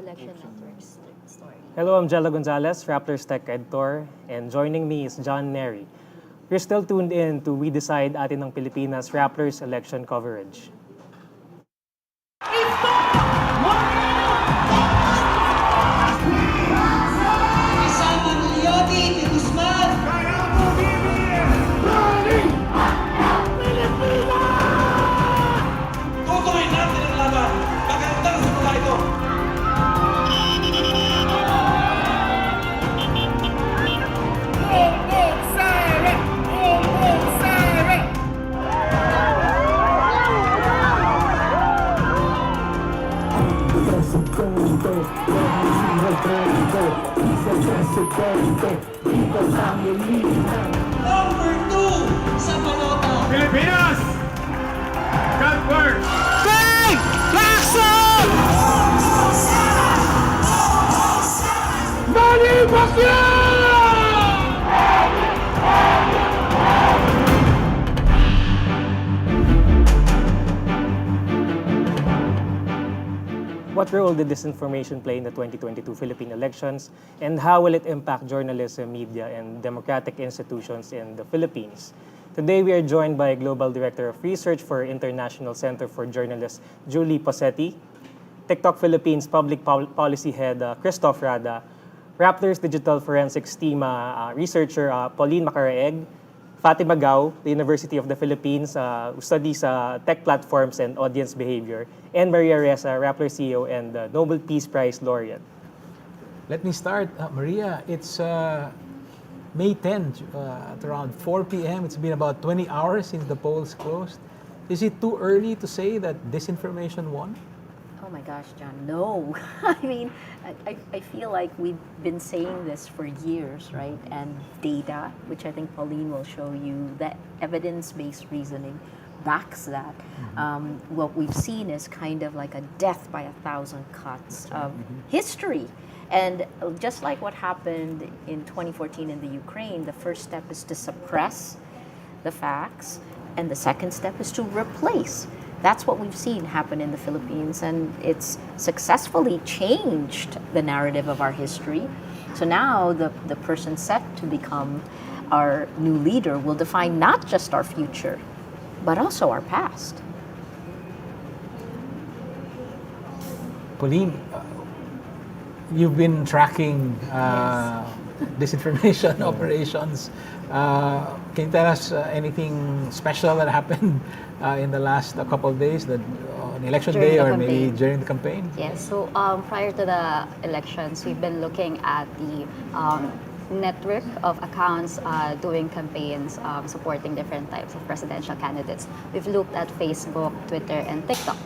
Election Network's story. Hello, I'm Jello Gonzalez, Rappler's tech editor, and joining me is John Neri. You're still tuned in to We Decide Atin ng Pilipinas, Rappler's election coverage. Tutuloy natin ang laban. Magandang simula ito. Number 2 sa balota. Pilipinas! God work! What role did disinformation play in the 2022 Philippine elections, and how will it impact journalism, media, and democratic institutions in the Philippines? Today, we are joined by Global Director of Research for International Center for Journalists, Julie Posetti, TikTok Philippines Public Policy Head, Christoph Rada, Rappler's Digital Forensics Team researcher, Pauline Macaraeg, Fatima Gao, the University of the Philippines, who studies tech platforms and audience behavior, and Maria Reza, Rappler CEO and Nobel Peace Prize laureate. Let me start, Maria. It's May 10th at around 4 p.m. It's been about 20 hours since the polls closed. Is it too early to say that disinformation won? Oh my gosh, John, no. I mean, I feel like we've been saying this for years, right? And data, which I think Pauline will show you, that evidence-based reasoning backs that. What we've seen is kind of like a death by 1,000 cuts of history. And just like what happened in 2014 in the Ukraine, the first step is to suppress the facts, and the second step is to replace. That's what we've seen happen in the Philippines, and it's successfully changed the narrative of our history. So now the person set to become our new leader will define not just our future, but also our past. Pauline, you've been tracking disinformation operations. Can you tell us anything special that happened in the last couple of days, on election During day the or maybe campaign. during the campaign? Yes, so prior to the elections, we've been looking at the network of accounts doing campaigns supporting different types of presidential candidates. We've looked at Facebook, Twitter, and TikTok.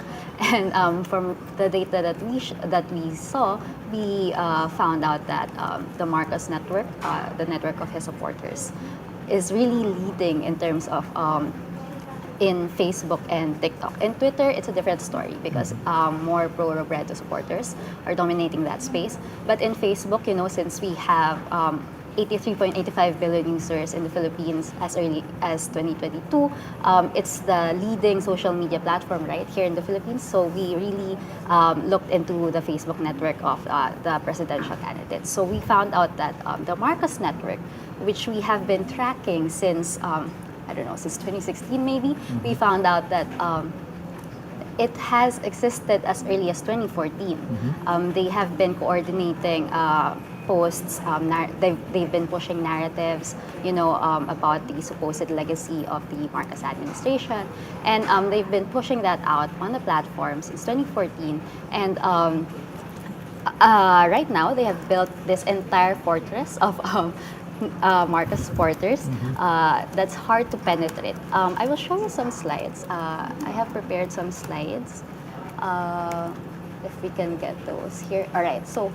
And from the data that we saw, we found out that the Marcos network, the network of his supporters, is really leading in terms of in Facebook and TikTok. In Twitter, it's a different story because more pro-Robredo supporters are dominating that space. But in Facebook, since we have 83.85 billion users in the Philippines as early as 2022, it's the leading social media platform right here in the Philippines. So we really looked into the Facebook network of the presidential candidates. So we found out that the Marcos network, which we have been tracking since since 2016 maybe, we found out that it has existed as early as 2014. They have been coordinating posts, they've been pushing narratives, about the supposed legacy of the Marcos administration. And they've been pushing that out on the platform since 2014. And right now, they have built this entire fortress of Marcos supporters that's hard to penetrate. I will show you some slides. I have prepared some slides. If we can get those here. All right, so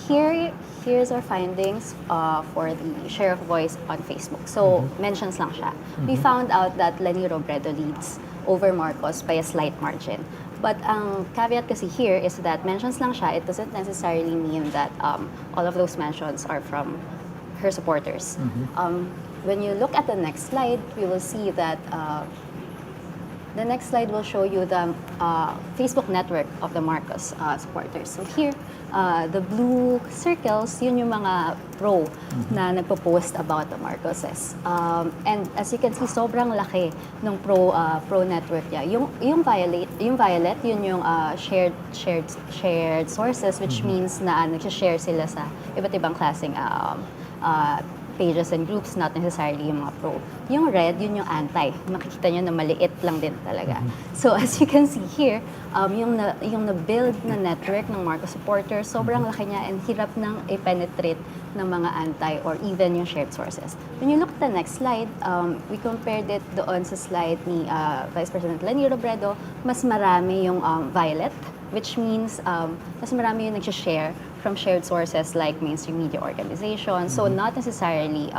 here's our findings for the share of voice on Facebook. So mentions lang siya. We found out that Leni Robredo leads over Marcos by a slight margin. But ang caveat kasi here is that mentions lang siya, it doesn't necessarily mean that all of those mentions are from her supporters. When you look at the next slide, we will see that The next slide will show you the Facebook network of the Marcos supporters. So here, the blue circles, yun yung mga pro na nagpo-post about the Marcoses. And as you can see, sobrang laki ng pro network niya. Yung violet, yun yung shared sources, which means na nag-share sila sa iba't ibang klaseng pages and groups, not necessarily yung mga pro. Yung red, yun yung anti. Makikita nyo na maliit lang din talaga. So as you can see here, yung na-build na network ng Marcos supporters, sobrang laki niya and hirap nang i-penetrate ng mga anti or even yung shared sources. When you look at the next slide, we compared it doon sa slide ni Vice President Leni Robredo, mas marami yung violet, which means mas marami yung nag-share from shared sources like mainstream media organizations, so not necessarily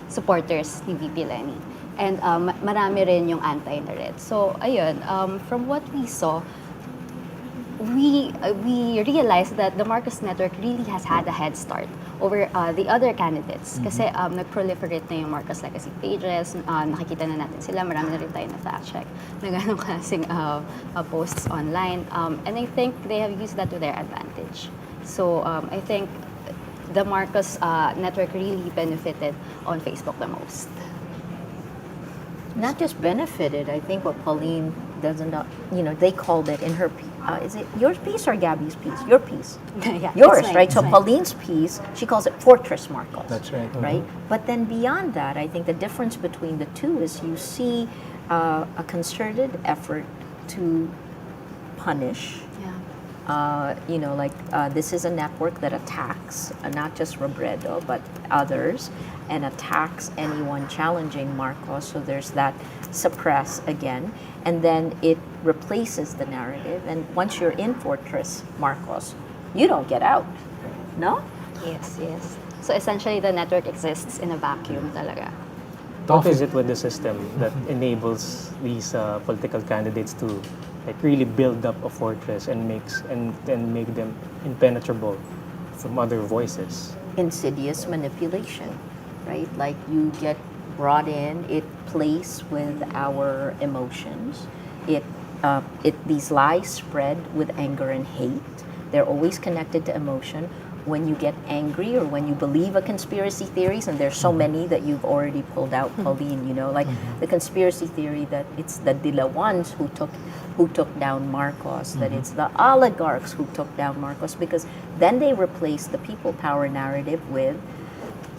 supporters ni VP Leni. And marami rin yung anti na red. So ayun, from what we saw, we realized that the Marcos network really has had a head start over the other candidates. Kasi nag-proliferate na yung Marcos legacy pages, nakikita na natin sila, marami na rin tayo na fact check na ganong klaseng posts online. And I think they have used that to their advantage. So I think the Marcos network really benefited on Facebook the most. Not just benefited, I think what Pauline doesn't, they called it in her, is it your piece or Gabby's piece? Your piece. Yeah, Yours, it's mine, right? it's So mine. Pauline's piece, she calls it Fortress Marcos. That's right. Right? But then beyond that, I think the difference between the two is you see a concerted effort to punish. This is a network that attacks not just Robredo, but others, and attacks anyone challenging Marcos. So there's that suppress again. And then it replaces the narrative. And once you're in Fortress Marcos, you don't get out. No? Yes. So essentially, the network exists in a vacuum talaga. What is it with the system that enables these political candidates to really build up a fortress and make them impenetrable from other voices? Insidious manipulation, right? Like you get brought in, it plays with our emotions. These lies spread with anger and hate. They're always connected to emotion. When you get angry or when you believe a conspiracy theories, and there's so many that you've already pulled out, Pauline, like the conspiracy theory that it's the Dilawans who took down Marcos, that it's the oligarchs who took down Marcos, because then they replace the people power narrative with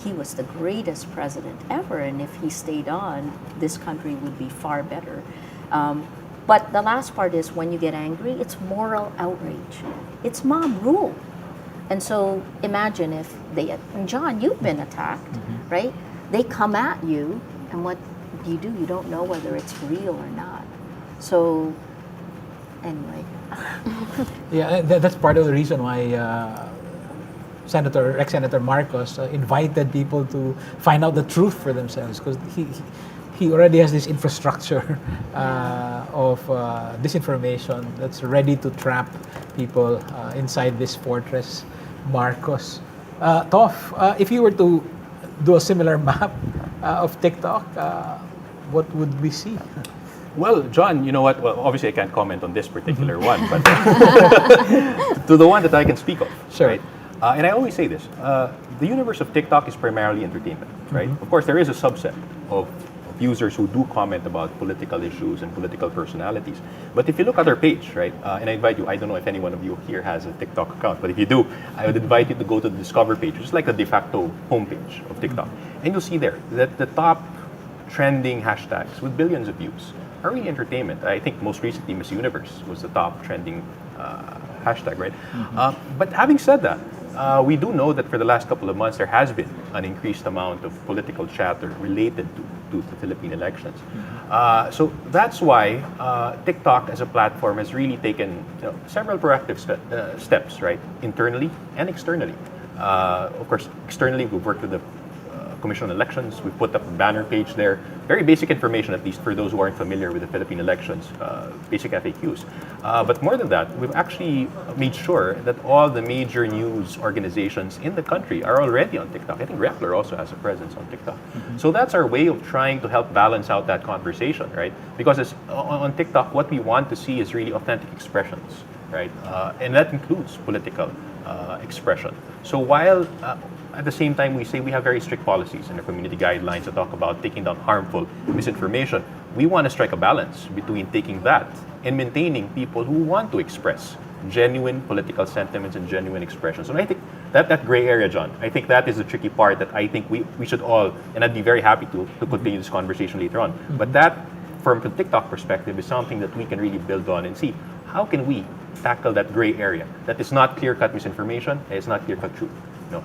he was the greatest president ever, and if he stayed on, this country would be far better. But the last part is when you get angry, it's moral outrage. It's mob rule. And so imagine if and John, you've been attacked, right? They come at you, and what you do, you don't know whether it's real or not. So, anyway. Yeah, that's part of the reason why ex-Senator Marcos invited people to find out the truth for themselves, because he already has this infrastructure of disinformation that's ready to trap people inside this fortress Marcos. Toph, if you were to do a similar map of TikTok, what would we see? Well, John, you know what? Well, obviously I can't comment on this particular one, but to the one that I can speak of, Sure. right? And I always say this, the universe of TikTok is primarily entertainment, right? Of course, there is a subset of users who do comment about political issues and political personalities. But if you look at our page, right, and I invite you, I don't know if any one of you here has a TikTok account, but if you do, I would invite you to go to the Discover page, which is like the de facto homepage of TikTok. And you'll see there that the top trending hashtags with billions of views are really entertainment. I think most recently Miss Universe was the top trending hashtag, right? But having said that, we do know that for the last couple of months there has been an increased amount of political chatter related to the Philippine elections. So that's why TikTok as a platform has really taken several proactive steps, right? Internally and externally. Of course, externally we've worked with the Commission on Elections. We've put up a banner page there. Very basic information, at least for those who aren't familiar with the Philippine elections, basic FAQs. But more than that, we've actually made sure that all the major news organizations in the country are already on TikTok. I think Rappler also has a presence on TikTok. So that's our way of trying to help balance out that conversation, right? Because on TikTok, what we want to see is really authentic expressions, right? And that includes political expression. So while at the same time we say we have very strict policies and the community guidelines that talk about taking down harmful misinformation, we want to strike a balance between taking that and maintaining people who want to express genuine political sentiments and genuine expressions. And I think that gray area, John, I think that is the tricky part that I think we should all, and I'd be very happy to continue this conversation later on. But that, from a TikTok perspective, is something that we can really build on and see how can we tackle that gray area that is not clear-cut misinformation and it's not clear-cut truth.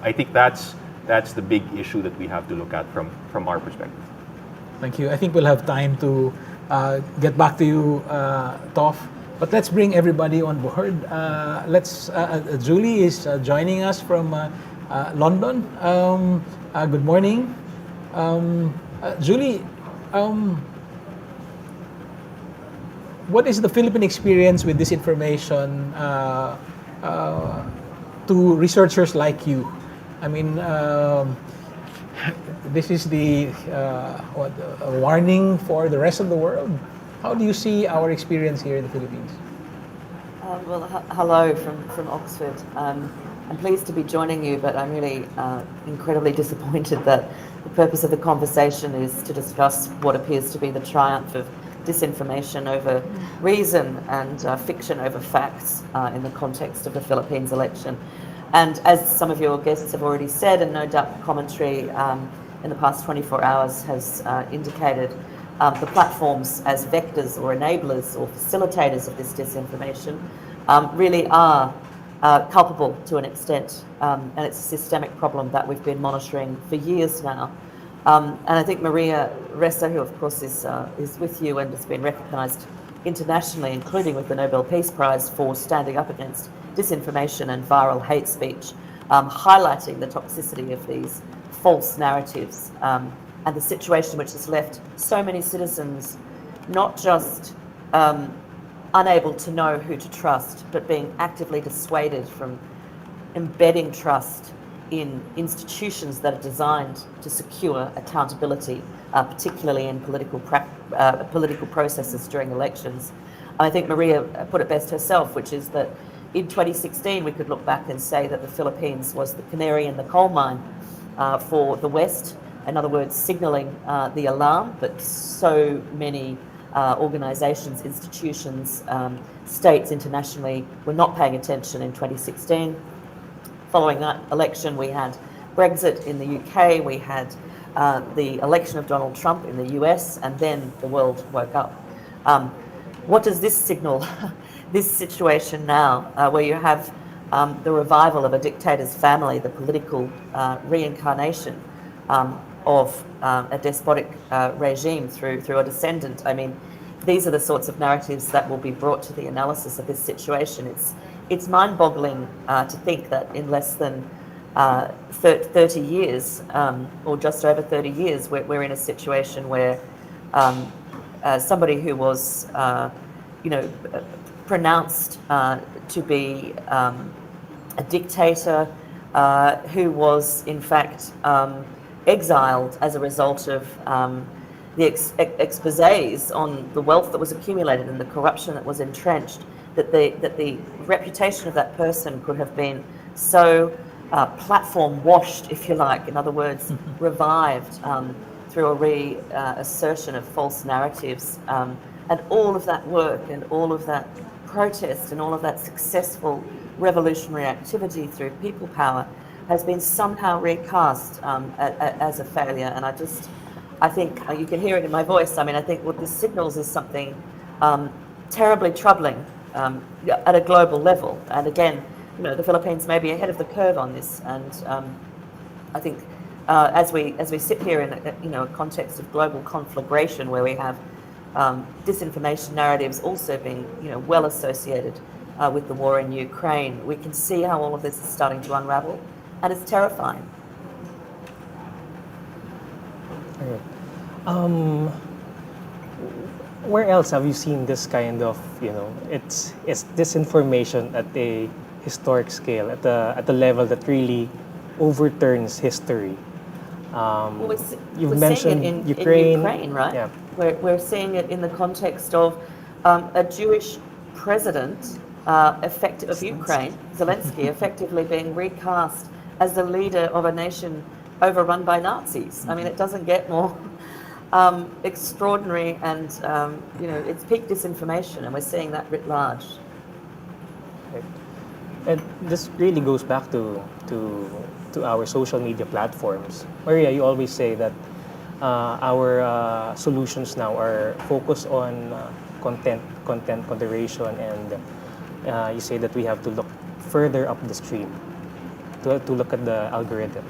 I think that's the big issue that we have to look at from our perspective. Thank you. I think we'll have time to get back to you, Toph. But let's bring everybody on board. Julie is joining us from London. Good morning. Julie, what is the Philippine experience with disinformation to researchers like you? I mean, this is a warning for the rest of the world. How do you see our experience here in the Philippines? Hello from Oxford. I'm pleased to be joining you, but I'm really incredibly disappointed that the purpose of the conversation is to discuss what appears to be the triumph of disinformation over reason and fiction over facts in the context of the Philippines election. And as some of your guests have already said, and no doubt commentary in the past 24 hours has indicated, the platforms as vectors or enablers or facilitators of this disinformation really are culpable to an extent, and it's a systemic problem that we've been monitoring for years now. And I think Maria Ressa, who of course is with you and has been recognised internationally, including with the Nobel Peace Prize for standing up against disinformation and viral hate speech, highlighting the toxicity of these false narratives and the situation which has left so many citizens not just unable to know who to trust, but being actively dissuaded from embedding trust in institutions that are designed to secure accountability, particularly in political processes during elections. And I think Maria put it best herself, which is that in 2016 we could look back and say that the Philippines was the canary in the coal mine for the West. In other words, signalling the alarm, but so many organisations, institutions, states internationally were not paying attention in 2016. Following that election, we had Brexit in the UK, we had the election of Donald Trump in the US, and then the world woke up. What does this signal, this situation now, where you have the revival of a dictator's family, the political reincarnation of a despotic regime through a descendant? I mean, these are the sorts of narratives that will be brought to the analysis of this situation. It's mind-boggling to think that in less than 30 years, or just over 30 years, we're in a situation where somebody who was, pronounced to be a dictator, who was in fact exiled as a result of the exposés on the wealth that was accumulated and the corruption that was entrenched, that the reputation of that person could have been so platform washed, if you like, in other words, revived through a reassertion of false narratives. And all of that work and all of that protest and all of that successful revolutionary activity through people power has been somehow recast as a failure. And I think you can hear it in my voice. I mean, I think what this signals is something terribly troubling at a global level. And again, the Philippines may be ahead of the curve on this. And I think as we sit here in a context of global conflagration, where we have disinformation narratives also being well associated with the war in Ukraine, we can see how all of this is starting to unravel, and it's terrifying. Alright. Um, where else have you seen this kind of, it's disinformation at a historic scale, at a level that really overturns history? Well, You've we're mentioned seeing it Ukraine. in Ukraine, right? Yeah. We're seeing it in the context of a Jewish president of Ukraine, Zelensky, effectively being recast as the leader of a nation overrun by Nazis. I mean, it doesn't get more extraordinary, and it's peak disinformation, and we're seeing that writ large. Right. And this really goes back to our social media platforms. Maria, you always say that our solutions now are focused on content moderation, and you say that we have to look further up the stream to look at the algorithm.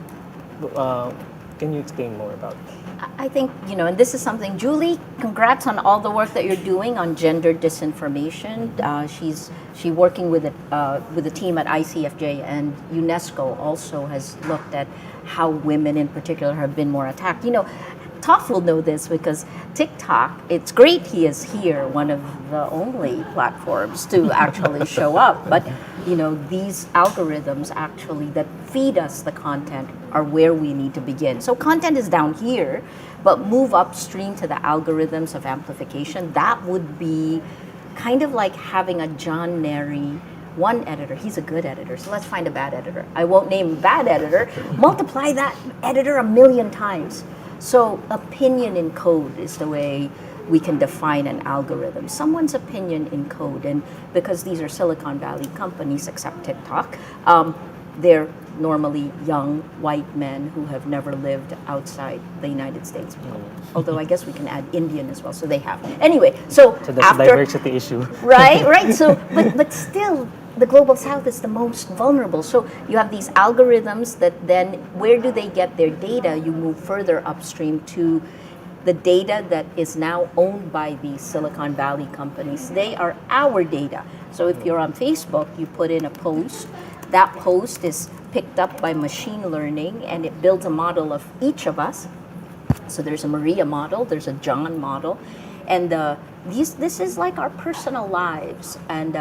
Can you explain more about that? I think, and this is something, Julie, congrats on all the work that you're doing on gender disinformation. She's working with a team at ICFJ, and UNESCO also has looked at how women in particular have been more attacked. Toph will know this because TikTok, it's great he is here, one of the only platforms to actually show up. But, these algorithms actually that feed us the content are where we need to begin. So content is down here, but move upstream to the algorithms of amplification. That would be kind of like having a John Neri, one editor. He's a good editor, so let's find a bad editor. I won't name bad editor. Multiply that editor 1,000,000 times. So opinion in code is the way we can define an algorithm. Someone's opinion in code, and because these are Silicon Valley companies, except TikTok, they're normally young white men who have never lived outside the United States. Although I guess we can add Indian as well, so they have. Anyway, so that's a diversity issue. Right. So, but still, the global south is the most vulnerable. So you have these algorithms that then, where do they get their data? You move further upstream to the data that is now owned by these Silicon Valley companies. They are our data. So if you're on Facebook, you put in a post, that post is picked up by machine learning, and it builds a model of each of us. So there's a Maria model, there's a John model, and this is like our personal lives, and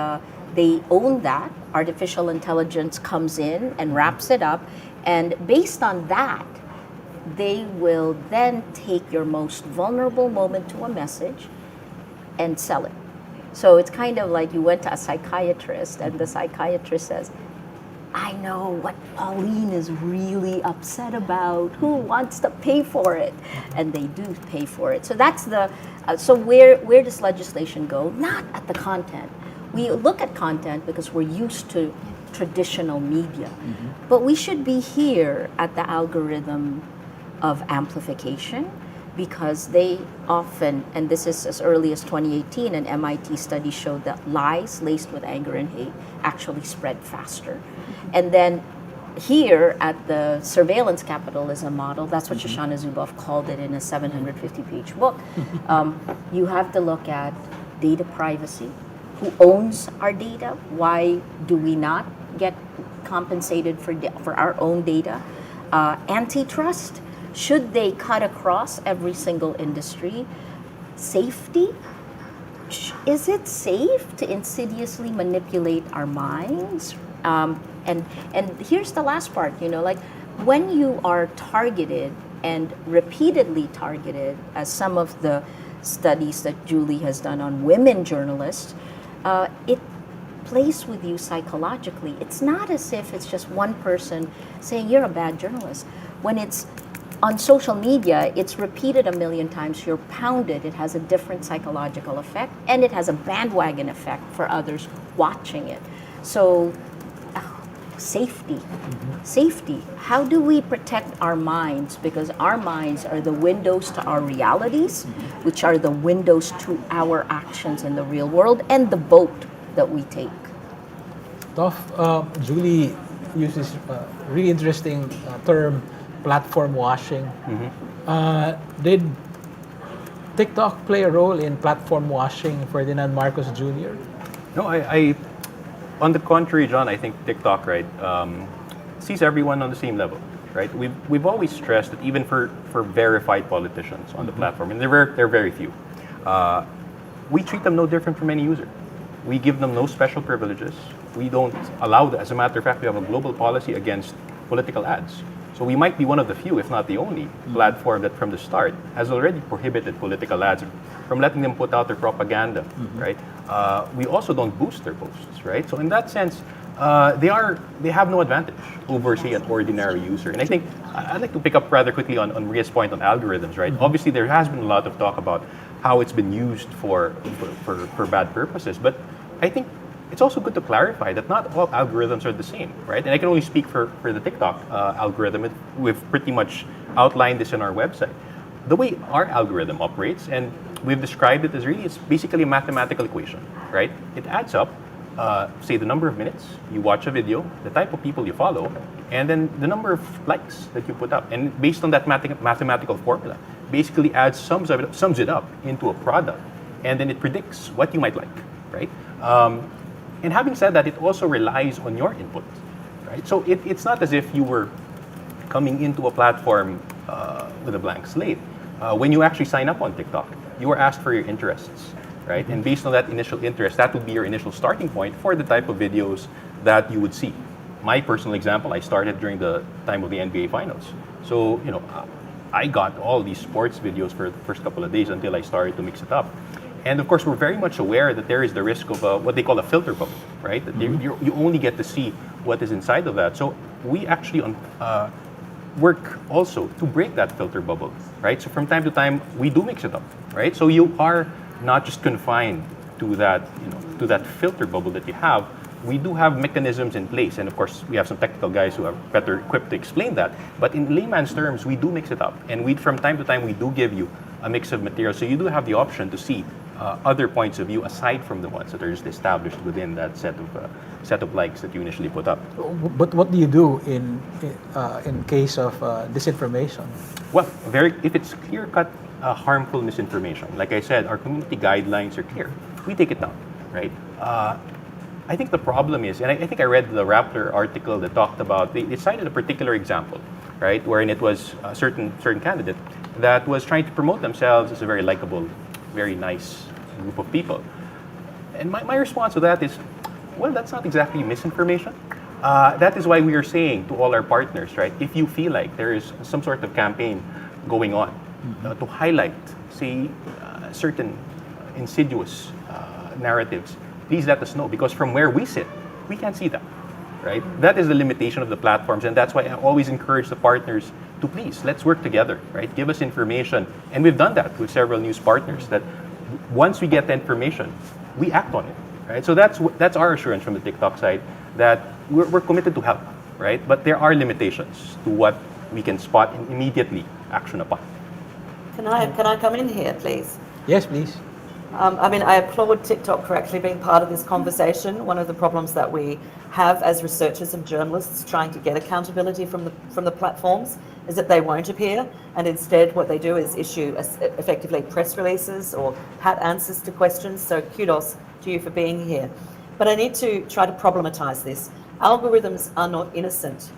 they own that. Artificial intelligence comes in and wraps it up, and based on that, they will then take your most vulnerable moment to a message and sell it. So it's kind of like you went to a psychiatrist, and the psychiatrist says, I know what Pauline is really upset about. Who wants to pay for it? And they do pay for it. So that's so where does legislation go? Not at the content. We look at content because we're used to traditional media. But we should be here at the algorithm of amplification, because they often, and this is as early as 2018, an MIT study showed that lies laced with anger and hate actually spread faster. And then here at the surveillance capitalism model, that's what Shoshana Zuboff called it in a 750-page book. You have to look at data privacy. Who owns our data? Why do we not get compensated for our own data? Antitrust. Should they cut across every single industry? Safety? Is it safe to insidiously manipulate our minds? And here's the last part, like when you are targeted and repeatedly targeted, as some of the studies that Julie has done on women journalists, it plays with you psychologically. It's not as if it's just one person saying you're a bad journalist. When it's on social media, it's repeated 1,000,000 times, you're pounded, it has a different psychological effect, and it has a bandwagon effect for others watching it. So, safety. Safety. How do we protect our minds? Because our minds are the windows to our realities, which are the windows to our actions in the real world, and the boat that we take. Toph, Julie uses a really interesting term, platform washing. Did TikTok play a role in platform washing Ferdinand Marcos Jr.? No, I on the contrary, John, I think TikTok, right, sees everyone on the same level, right? We've always stressed that even for verified politicians on the platform, and they're very few, we treat them no different from any user. We give them no special privileges. We don't allow them. As a matter of fact, we have a global policy against political ads. So we might be one of the few, if not the only, platform that from the start has already prohibited political ads from letting them put out their propaganda, right? We also don't boost their posts, right? So in that sense, they have no advantage over, say, an ordinary user. And I think I'd like to pick up rather quickly on Maria's point on algorithms, right? Obviously, there has been a lot of talk about how it's been used for bad purposes, but I think it's also good to clarify that not all algorithms are the same, right? And I can only speak for the TikTok algorithm. We've pretty much outlined this in our website. The way our algorithm operates, and we've described it as really, it's basically a mathematical equation, right? It adds up, say, the number of minutes you watch a video, the type of people you follow, and then the number of likes that you put up. And based on that mathematical formula, basically sums it up into a product, and then it predicts what you might like, right? And having said that, it also relies on your input, right? So it's not as if you were coming into a platform with a blank slate. When you actually sign up on TikTok, you are asked for your interests, right? And based on that initial interest, that would be your initial starting point for the type of videos that you would see. My personal example, I started during the time of the NBA Finals. So, I got all these sports videos for the first couple of days until I started to mix it up. And of course, we're very much aware that there is the risk of what they call a filter bubble, right? That you only get to see what is inside of that. So we actually work also to break that filter bubble, right? So from time to time, we do mix it up, right? So you are not just confined to that, to that filter bubble that you have. We do have mechanisms in place, and of course, we have some technical guys who are better equipped to explain that. But in layman's terms, we do mix it up, and from time to time, we do give you a mix of material, so you do have the option to see other points of view aside from the ones that are just established within that set of likes that you initially put up. But what do you do in case of disinformation? Well, if it's clear-cut harmful misinformation, like I said, our community guidelines are clear. We take it down, right? I think the problem is, and I think I read the Rappler article that talked about, they cited a particular example, right, wherein it was a certain candidate that was trying to promote themselves as a very likable, very nice group of people. And my response to that is, well, that's not exactly misinformation. That is why we are saying to all our partners, right, if you feel like there is some sort of campaign going on to highlight, say, certain insidious narratives, please let us know, because from where we sit, we can't see that, right? That is the limitation of the platforms, and that's why I always encourage the partners to please, let's work together, right? Give us information, and we've done that with several news partners, that once we get the information, we act on it, right? So that's our assurance from the TikTok side, that we're committed to help, right? But there are limitations to what we can spot and immediately action upon. Can I come in here, please? Yes, please. I applaud TikTok for actually being part of this conversation. One of the problems that we have as researchers and journalists trying to get accountability from the platforms is that they won't appear, and instead what they do is issue effectively press releases or pat answers to questions. So kudos to you for being here. But I need to try to problematize this. Algorithms are not innocent,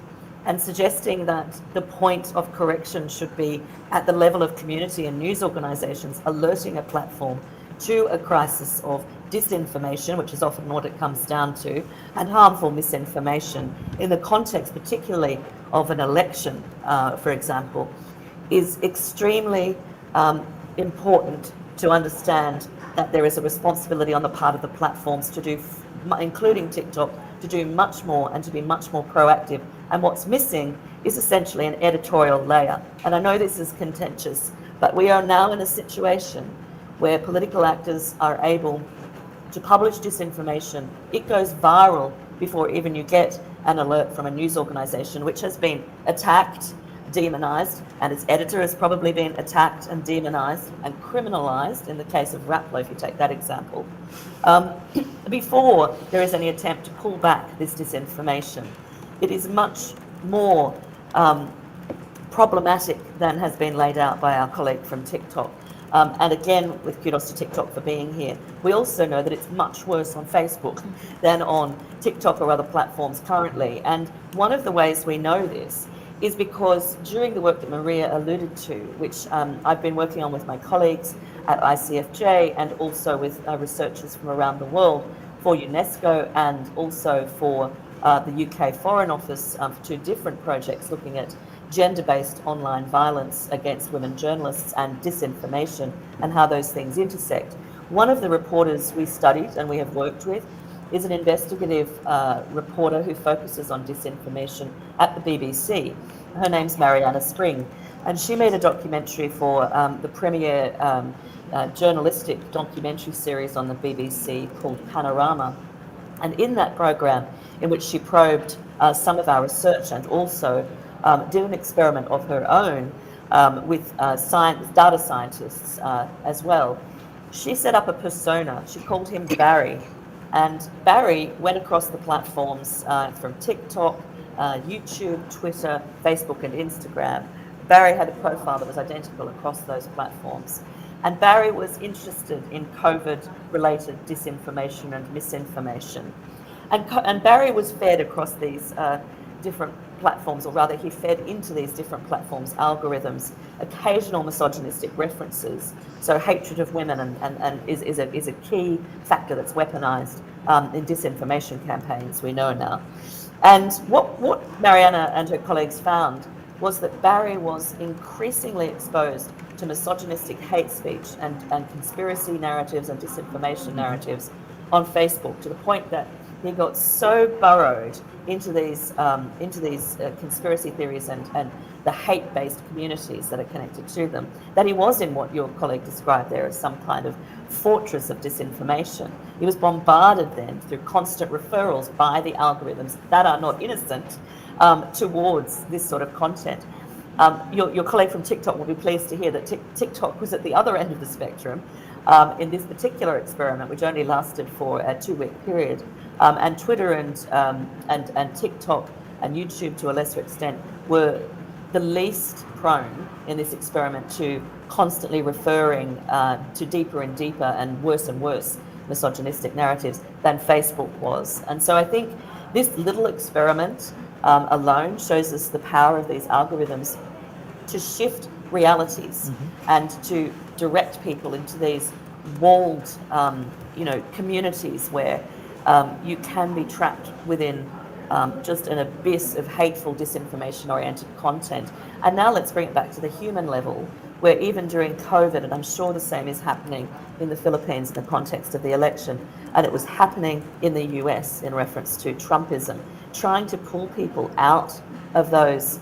and suggesting that the point of correction should be at the level of community and news organizations alerting a platform to a crisis of disinformation, which is often what it comes down to, and harmful misinformation in the context particularly of an election, for example, is extremely important to understand that there is a responsibility on the part of the platforms to do, including TikTok, to do much more and to be much more proactive. And what's missing is essentially an editorial layer. And I know this is contentious, but we are now in a situation where political actors are able to publish disinformation. It goes viral before even you get an alert from a news organization, which has been attacked, demonized, and its editor has probably been attacked and demonized and criminalized in the case of Rappler, if you take that example, before there is any attempt to pull back this disinformation. It is much more problematic than has been laid out by our colleague from TikTok. And again, with kudos to TikTok for being here. We also know that it's much worse on Facebook than on TikTok or other platforms currently. And one of the ways we know this is because during the work that Maria alluded to, which I've been working on with my colleagues at ICFJ and also with researchers from around the world for UNESCO and also for the UK Foreign Office for 2 different projects looking at gender-based online violence against women journalists and disinformation and how those things intersect. One of the reporters we studied and we have worked with is an investigative reporter who focuses on disinformation at the BBC. Her name's Mariana Spring, and she made a documentary for the premier journalistic documentary series on the BBC called Panorama. And in that program, in which she probed some of our research and also did an experiment of her own with data scientists as well, she set up a persona. She called him Barry. And Barry went across the platforms from TikTok, YouTube, Twitter, Facebook, and Instagram. Barry had a profile that was identical across those platforms. And Barry was interested in COVID-related disinformation and misinformation. And Barry was fed across these different platforms, or rather he fed into these different platforms algorithms, occasional misogynistic references. So hatred of women and is a key factor that's weaponized in disinformation campaigns, we know now. And what Mariana and her colleagues found was that Barry was increasingly exposed to misogynistic hate speech and conspiracy narratives and disinformation narratives on Facebook, to the point that he got so burrowed into these conspiracy theories and the hate-based communities that are connected to them, that he was in what your colleague described there as some kind of fortress of disinformation. He was bombarded then through constant referrals by the algorithms that are not innocent towards this sort of content. Your colleague from TikTok will be pleased to hear that TikTok was at the other end of the spectrum in this particular experiment, which only lasted for a 2-week period. And Twitter and TikTok and YouTube, to a lesser extent, were the least prone in this experiment to constantly referring to deeper and deeper and worse misogynistic narratives than Facebook was. And so I think this little experiment alone shows us the power of these algorithms to shift realities and to direct people into these walled communities where you can be trapped within just an abyss of hateful, disinformation-oriented content. And now let's bring it back to the human level, where even during COVID, and I'm sure the same is happening in the Philippines in the context of the election, and it was happening in the US in reference to Trumpism, trying to pull people out of those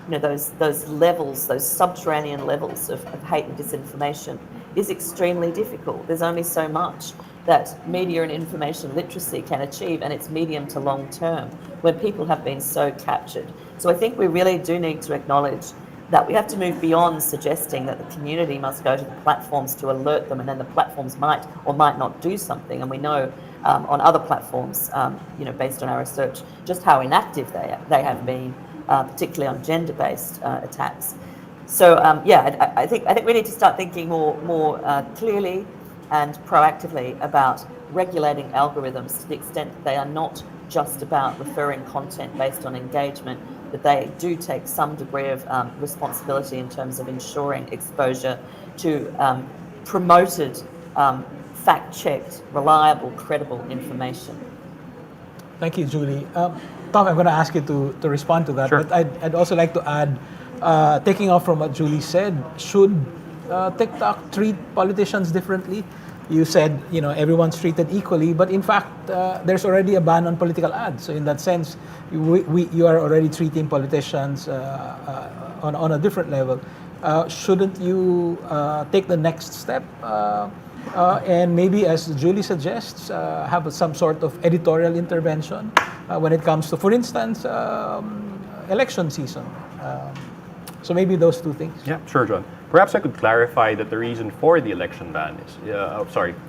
those levels, those subterranean levels of hate and disinformation is extremely difficult. There's only so much that media and information literacy can achieve, and it's medium to long term when people have been so captured. So I think we really do need to acknowledge that we have to move beyond suggesting that the community must go to the platforms to alert them, and then the platforms might or might not do something. And we know on other platforms, based on our research, just how inactive they have been, particularly on gender-based attacks. So I think we need to start thinking more clearly and proactively about regulating algorithms to the extent that they are not just about referring content based on engagement, that they do take some degree of responsibility in terms of ensuring exposure to promoted, fact-checked, reliable, credible information. Thank you, Julie. Tom, I'm going to ask you to respond to that, Sure. but I'd also like to add, taking off from what Julie said, should TikTok treat politicians differently? You said, everyone's treated equally, but in fact, there's already a ban on political ads. So in that sense, you are already treating politicians on a different level. Shouldn't you take the next step and maybe, as Julie suggests, have some sort of editorial intervention when it comes to, for instance, election season? So maybe those two things. Yeah, sure, John. Perhaps I could clarify that the reason for the election ban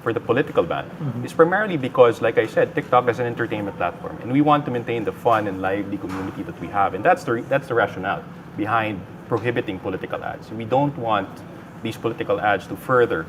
for the political ban, is primarily because, like I said, TikTok is an entertainment platform, and we want to maintain the fun and lively community that we have, and that's the rationale behind prohibiting political ads. We don't want these political ads to further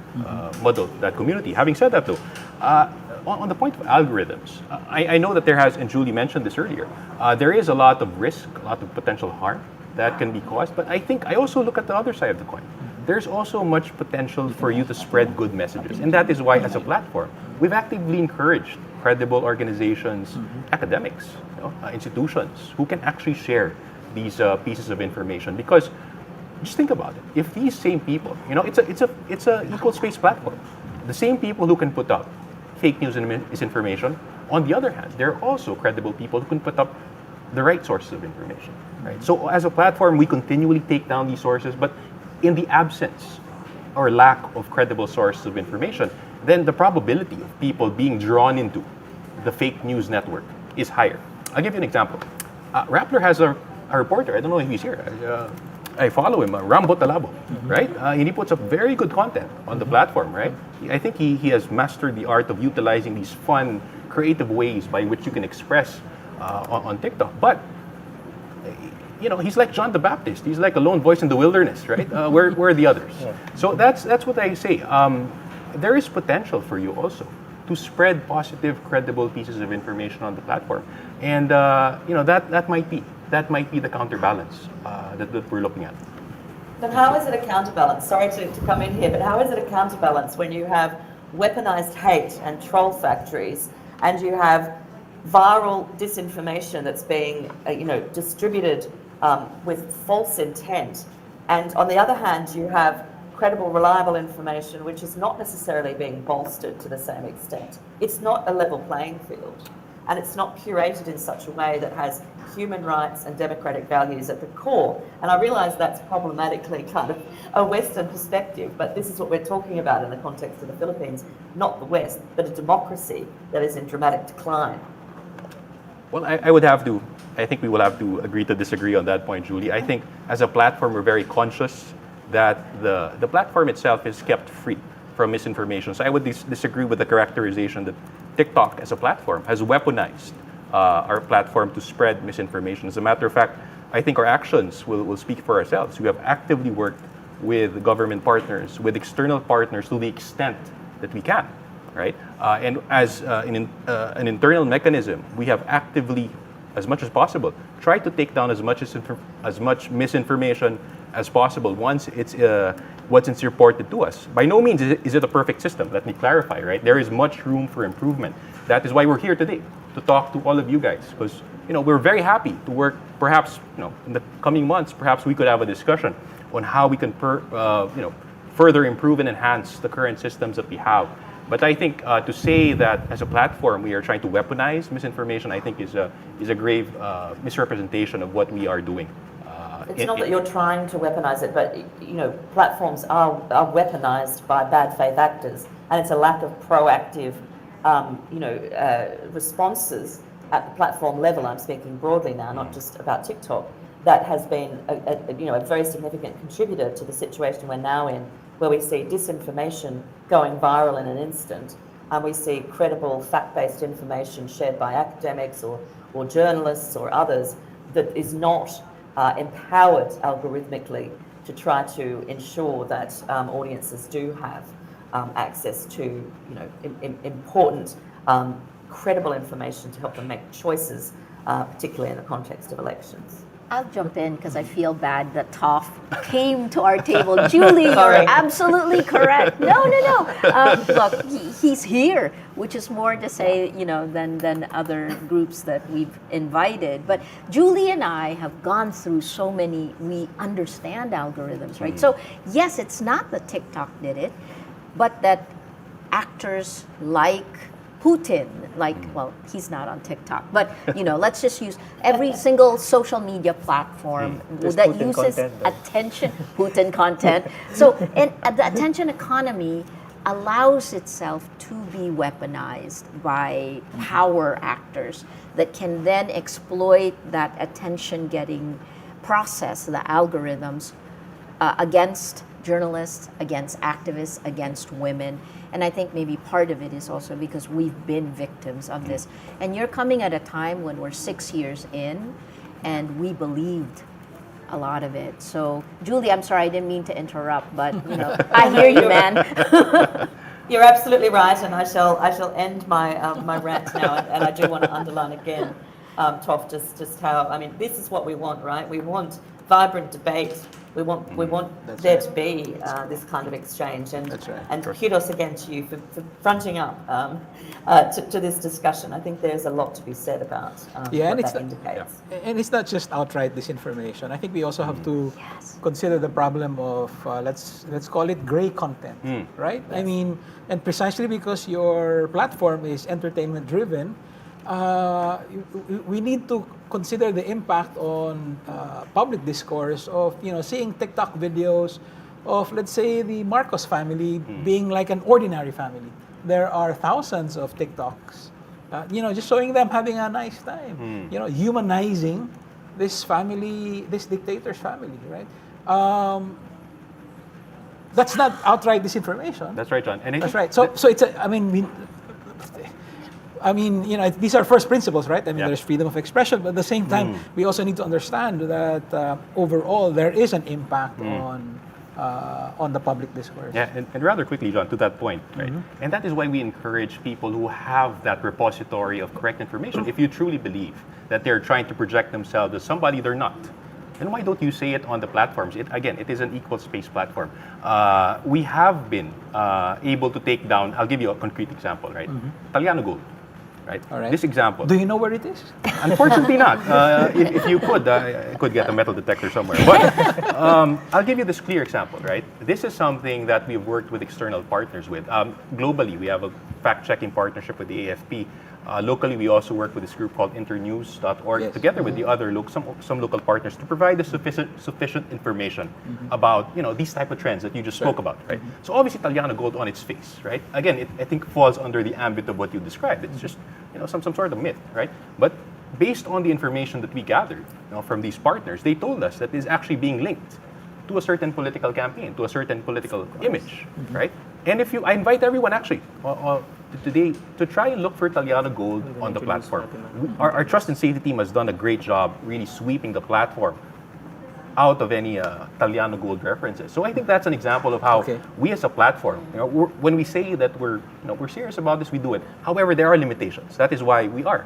muddle that community. Having said that, though, on the point of algorithms, I know that there has, and Julie mentioned this earlier, there is a lot of risk, a lot of potential harm that can be caused. But I think I also look at the other side of the coin. There's also much potential for you to spread good messages. And that is why, as a platform, we've actively encouraged credible organizations, academics, institutions who can actually share these pieces of information. Because just think about it. If these same people, it's a equal space platform. The same people who can put up fake news and misinformation, on the other hand, there are also credible people who can put up the right sources of information. Right? So as a platform, we continually take down these sources, but in the absence or lack of credible sources of information, then the probability of people being drawn into the fake news network is higher. I'll give you an example. Rappler has a reporter, I don't know if he's here, I follow him, Rambo Talabo, right? And he puts up very good content on the platform, right? I think he has mastered the art of utilizing these fun, creative ways by which you can express on TikTok. But he's like John the Baptist. He's like a lone voice in the wilderness, right? Where are the others? Yeah. So that's what I say. There is potential for you also to spread positive, credible pieces of information on the platform, and that might be the counterbalance that we're looking at. But how is it a counterbalance? Sorry to come in here, but how is it a counterbalance when you have weaponized hate and troll factories, and you have viral disinformation that's being distributed with false intent, and on the other hand you have credible, reliable information which is not necessarily being bolstered to the same extent? It's not a level playing field, and it's not curated in such a way that has human rights and democratic values at the core. And I realise that's problematically kind of a Western perspective, but this is what we're talking about in the context of the Philippines, not the West, but a democracy that is in dramatic decline. Well, I think we will have to agree to disagree on that point, Julie. I think as a platform, we're very conscious that the platform itself is kept free from misinformation. So I would disagree with the characterization that TikTok as a platform has weaponized our platform to spread misinformation. As a matter of fact, I think our actions will speak for ourselves. We have actively worked with government partners, with external partners to the extent that we can, right? And as an internal mechanism, we have actively, as much as possible, tried to take down as much misinformation as possible once it's reported to us. By no means is it a perfect system. Let me clarify, right? There is much room for improvement. That is why we're here today, to talk to all of you guys, because we're very happy to work. Perhaps in the coming months, perhaps we could have a discussion on how we can further improve and enhance the current systems that we have. But I think to say that as a platform we are trying to weaponize misinformation, I think is a grave misrepresentation of what we are doing. It's not that you're trying to weaponize it, but platforms are weaponized by bad faith actors, and it's a lack of proactive responses at the platform level. I'm speaking broadly now, not just about TikTok. That has been a very significant contributor to the situation we're now in, where we see disinformation going viral in an instant, and we see credible, fact-based information shared by academics or journalists or others that is not empowered algorithmically to try to ensure that audiences do have access to important, credible information to help them make choices, particularly in the context of elections. I'll jump in because I feel bad that Toph came to our table. Julie, you're absolutely correct. No. Look, he's here, which is more to say, than other groups that we've invited. But Julie and I have gone through so many. We understand algorithms, right? So yes, it's not that TikTok did it, but that actors like Putin, well, he's not on TikTok, but let's just use every single social media platform that Putin uses content, attention, Putin content. So, and the attention economy allows itself to be weaponized by power actors that can then exploit that attention-getting process, the algorithms, against journalists, against activists, against women. And I think maybe part of it is also because we've been victims of this. And you're coming at a time when we're 6 years in and we believed a lot of it. So, Julie, I'm sorry, I didn't mean to interrupt, but I hear you, man. You're absolutely right, and I shall end my rant now, and I do want to underline again Toff, just how, I mean, this is what we want, right? We want vibrant debate. We want That's there right. to be this kind of exchange, and That's right. and kudos again to you for fronting up to this discussion. I think there's a lot to be said about Yeah, and what it's that not- indicates. And it's not just outright disinformation. I think we also have to Yes. consider the problem of let's call it gray content, right? I Yes. mean, and precisely because your platform is entertainment driven, we need to consider the impact on public discourse of seeing TikTok videos of, let's say, the Marcos family being like an ordinary family. There are thousands of TikToks, just showing them having a nice time, humanizing this family, this dictator's family, right? That's not outright disinformation. That's right, John. And I That's think right. So it's these are first principles, right? I mean, Yeah. there's freedom of expression, but at the same time, we also need to understand that overall there is an impact on the public discourse. Yeah, and rather quickly, John, to that point, right? And that is why we encourage people who have that repository of correct information. If you truly believe that they're trying to project themselves as somebody they're not, then why don't you say it on the platforms? It is an equal space platform. We have been able to take down, I'll give you a concrete example, right? Taliano Gold, right? All right. This example. Do you know where it is? Unfortunately not. If you could, I could get a metal detector somewhere. But I'll give you this clear example, right? This is something that we've worked with external partners with. Globally, we have a fact-checking partnership with the AFP. Locally, we also work with this group called internews.org, Yes. together with the other some local partners to provide the sufficient information about these type of trends that you just spoke about, right? So obviously, Taliano Gold on its face, right? Again, I think falls under the ambit of what you described. It's just some sort of myth, right? But based on the information that we gathered from these partners, they told us that it is actually being linked to a certain political campaign, to a certain political image, right? And I invite everyone actually today to try and look for Taliano Gold on the platform. Our trust and safety team has done a great job really sweeping the platform out of any Taliano Gold references. So I think that's an example of how Okay. we as a platform, when we say that we're serious about this, we do it. However, there are limitations. That is why we are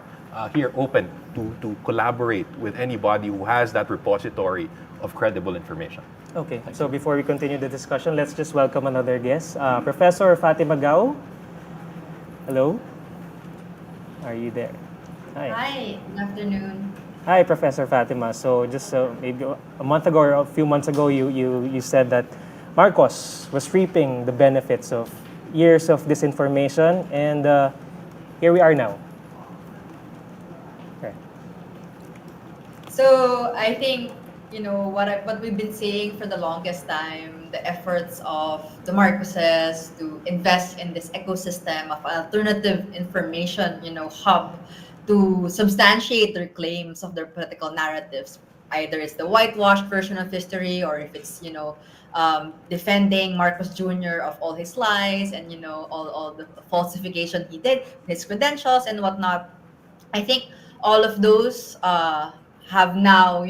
here open to collaborate with anybody who has that repository of credible information. Okay, so before we continue the discussion, let's just welcome another guest. Professor Fatima Gao. Hello? Are you there? Hi. Hi, good afternoon. Hi, Professor Fatima. So just maybe a month ago or a few months ago, you said that Marcos was reaping the benefits of years of disinformation, and here we are now. Okay. So I think what we've been saying for the longest time, the efforts of the Marcoses to invest in this ecosystem of alternative information, hub to substantiate their claims of their political narratives. Either it's the whitewashed version of history, or if it's defending Marcos Jr. of all his lies and all the falsification he did, his credentials and whatnot. I think all of those have now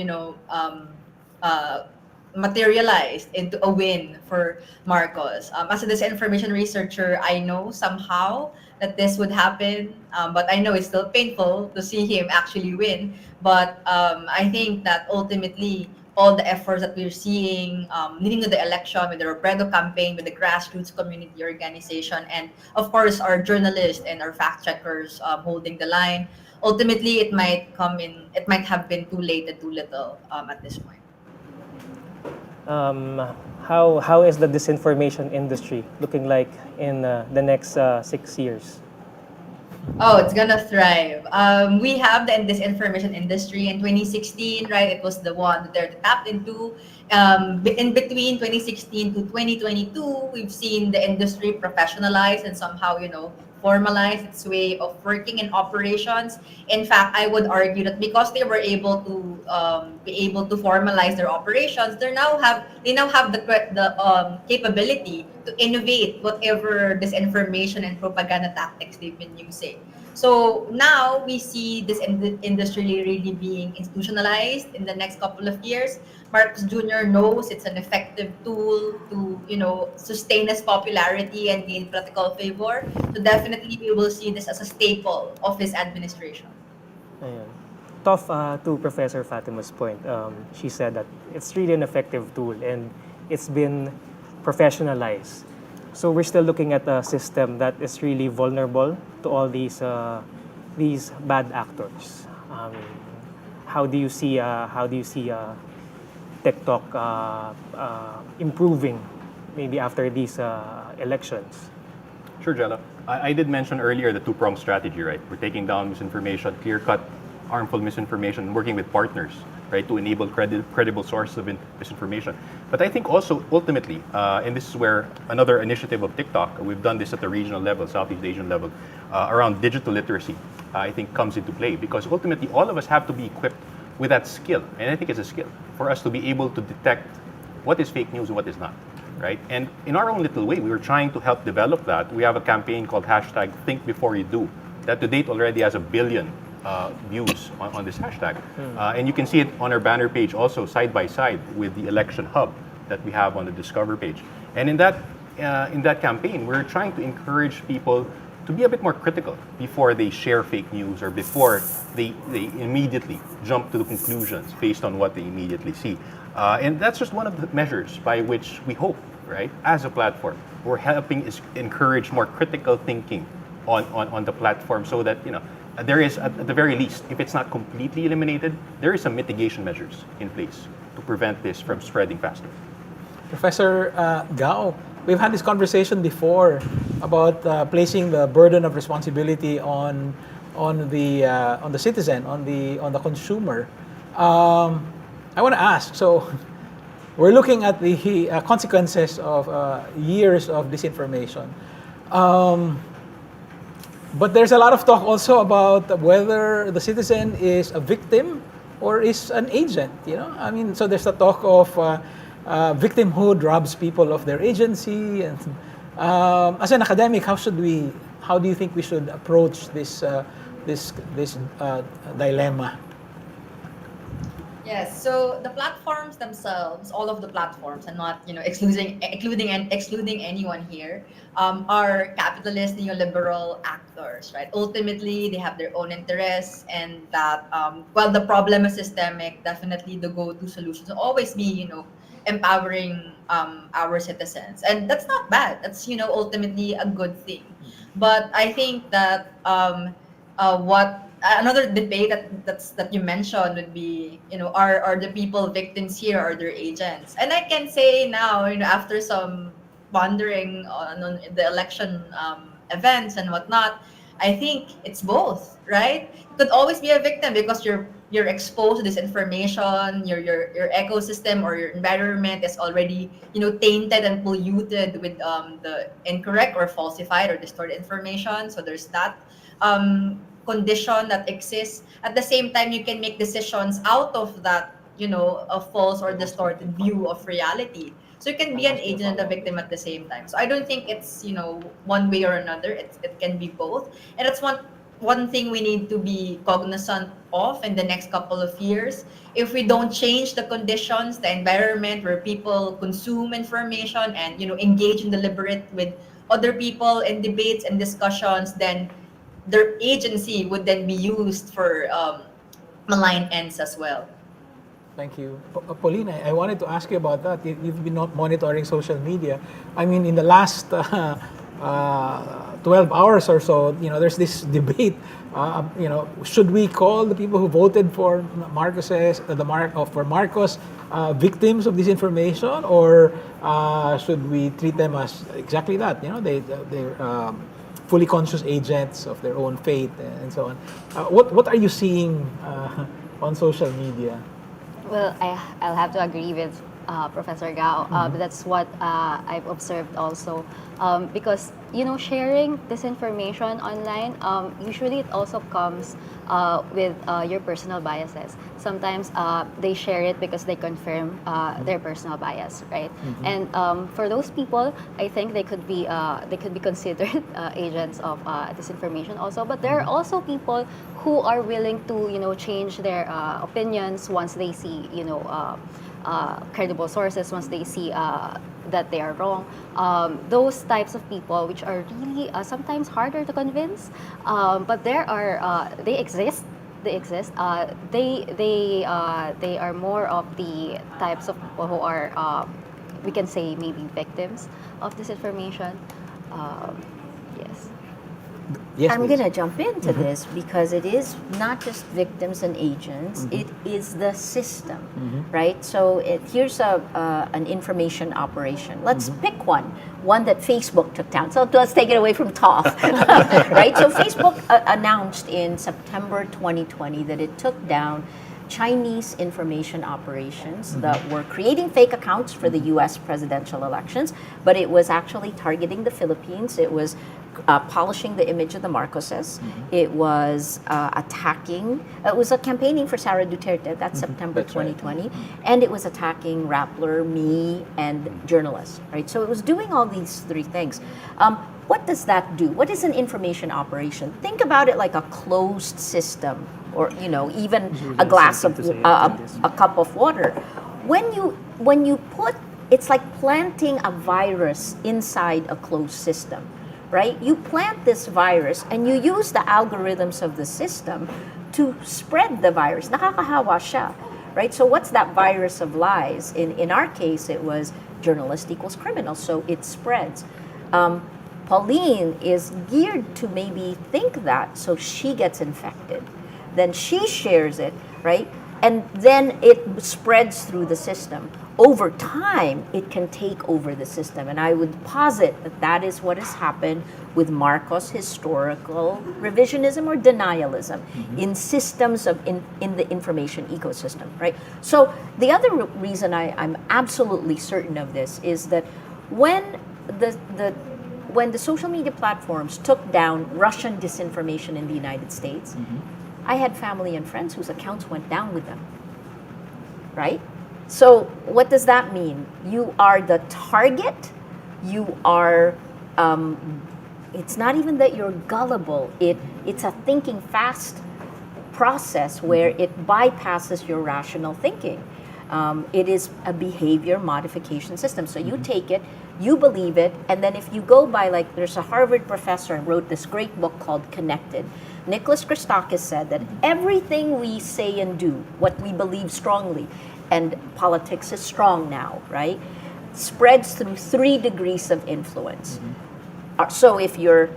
materialized into a win for Marcos. As a disinformation researcher, I know somehow that this would happen, but I know it's still painful to see him actually win. But I think that ultimately, all the efforts that we're seeing leading to the election with the Robredo campaign, with the grassroots community organization, and of course our journalists and our fact checkers holding the line, ultimately it might have been too late and too little at this point. How is the disinformation industry looking like in the next 6 years? Oh, it's gonna thrive. We have the disinformation industry in 2016, right? It was the one that they're tapped into. In between 2016 to 2022, we've seen the industry professionalize and somehow, formalize its way of working in operations. In fact, I would argue that because they were able to formalize their operations, they now have the capability to innovate whatever disinformation and propaganda tactics they've been using. So now we see this industry really being institutionalized in the next couple of years. Marcos Jr. knows it's an effective tool to, sustain his popularity and gain political favor. So definitely we will see this as a staple of his administration. Ayun. off to Professor Fatima's point, she said that it's really an effective tool and it's been professionalized. So we're still looking at a system that is really vulnerable to all these bad actors. How do you see TikTok improving maybe after these elections? Sure, Jella. I did mention earlier the two-pronged strategy, right? We're taking down misinformation, clear-cut, harmful misinformation, working with partners, right, to enable credible sources of misinformation. But I think also, ultimately, and this is where another initiative of TikTok, we've done this at the regional level, Southeast Asian level, around digital literacy, I think comes into play. Because ultimately, all of us have to be equipped with that skill. And I think it's a skill for us to be able to detect what is fake news and what is not. Right? And in our own little way, we were trying to help develop that. We have a campaign called hashtag Think Before You Do that to date already has 1 billion views on this hashtag. And you can see it on our banner page also side by side with the election hub that we have on the Discover page. And in that campaign, we're trying to encourage people to be a bit more critical before they share fake news or before they immediately jump to the conclusions based on what they immediately see. And that's just one of the measures by which we hope, right, as a platform, we're helping encourage more critical thinking on the platform so that, there is, at the very least, if it's not completely eliminated, there is some mitigation measures in place to prevent this from spreading faster. Professor Gao, we've had this conversation before about placing the burden of responsibility on the citizen, on the consumer. I want to ask. So, we're looking at the consequences of years of disinformation. But there's a lot of talk also about whether the citizen is a victim or is an agent. I mean, so there's a talk of victimhood robs people of their agency. And as an academic, how do you think we should approach this dilemma? Yes, so the platforms themselves, all of the platforms, and not excluding anyone here, are capitalist neoliberal actors, right? Ultimately, they have their own interests, and that while the problem is systemic, definitely the go-to solution will always be empowering our citizens, and that's not bad. That's ultimately a good thing. But I think that what another debate that you mentioned would be, are the people victims here, or their agents? And I can say now, after some pondering on the election events and whatnot, I think it's both, right? You could always be a victim because you're exposed to this information, your ecosystem or your environment is already tainted and polluted with the incorrect or falsified or distorted information. So there's that condition that exists. At the same time, you can make decisions out of that, a false or distorted view of reality. So you can be an agent and a victim at the same time. So I don't think it's, one way or another. It can be both. And that's one thing we need to be cognizant of in the next couple of years. If we don't change the conditions, the environment where people consume information and, engage and deliberate with other people in debates and discussions, then their agency would then be used for malign ends as well. Thank you. Pauline, I wanted to ask you about that. You've been monitoring social media. I mean, in the last 12 hours or so, there's this debate. Should we call the people who voted for Marcos victims of disinformation, or should we treat them as exactly that? They're fully conscious agents of their own fate and so on. What are you seeing on social media? Well, I'll have to agree with Professor Gao. That's what I've observed also. Because, sharing disinformation online, usually it also comes with your personal biases. Sometimes they share it because they confirm their personal bias, right? And for those people, I think they could be considered agents of disinformation also. But there are also people who are willing to, change their opinions once they see, credible sources, once they see that they are wrong. Those types of people, which are really sometimes harder to convince, but they exist, They exist. They are more of the types of people who are, we can say, maybe victims of disinformation. Yes. Yes, I'm please. going to jump into this because it is not just victims and agents, it is the system, right? So here's an information operation. Let's pick one that Facebook took down. So let's take it away from TOF, right? So Facebook announced in September 2020 that it took down Chinese information operations that were creating fake accounts for the US presidential elections, but it was actually targeting the Philippines. It was polishing the image of the Marcoses. It was attacking, it was campaigning for Sara Duterte, that's September That's right. 2020, and it was attacking Rappler, me, and journalists, right? So it was doing all these three things. What does that do? What is an information operation? Think about it like a closed system, or even a glass of a cup of water. When you put, it's like planting a virus inside a closed system, right? You plant this virus and you use the algorithms of the system to spread the virus. Nakakahawa siya, right? So what's that virus of lies? In our case, it was journalist equals criminal, so it spreads. Pauline is geared to maybe think that, so she gets infected. Then she shares it, right? And then it spreads through the system. Over time, it can take over the system. And I would posit that that is what has happened with Marcos' historical revisionism or denialism in systems in the information ecosystem, right? So the other reason I'm absolutely certain of this is that when the social media platforms took down Russian disinformation in the United States, I had family and friends whose accounts went down with them, right? So what does that mean? You are the target. You are, it's not even that you're gullible. It's a thinking fast process where it bypasses your rational thinking. It is a behavior modification system. So you take it, you believe it, and then if you go by, like, there's a Harvard professor who wrote this great book called Connected. Nicholas Christakis said that everything we say and do, what we believe strongly, and politics is strong now, right, spreads through 3 degrees of influence. So if you're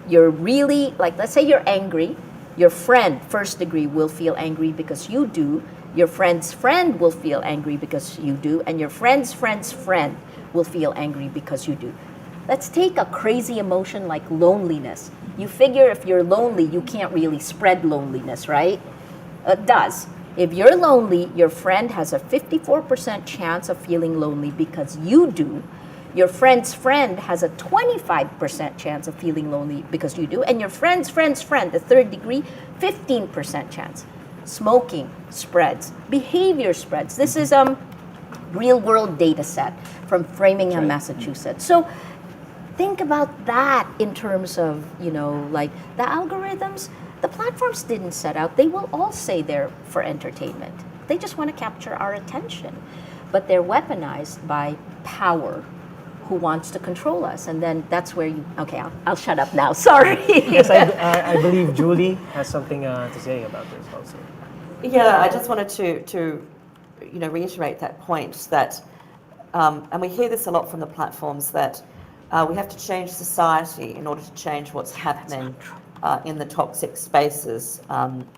really, like, let's say you're angry, your friend, 1st degree, will feel angry because you do. Your friend's friend will feel angry because you do, and your friend's friend's friend will feel angry because you do. Let's take a crazy emotion like loneliness. You figure if you're lonely, you can't really spread loneliness, right? It does. If you're lonely, your friend has a 54% chance of feeling lonely because you do. Your friend's friend has a 25% chance of feeling lonely because you do. And your friend's friend's friend, the 3rd degree, 15% chance. Smoking spreads. Behavior spreads. This is real world data set from Framingham, Massachusetts. So think about that in terms of, like the algorithms. The platforms didn't set out. They will all say they're for entertainment. They just want to capture our attention. But they're weaponized by power who wants to control us. And then that's where I'll shut up now. Sorry. Yes, I believe Julie has something to say about this also. Yeah, I just wanted to reiterate that point that, and we hear this a lot from the platforms, that we have to change society in order to change what's happening in the toxic spaces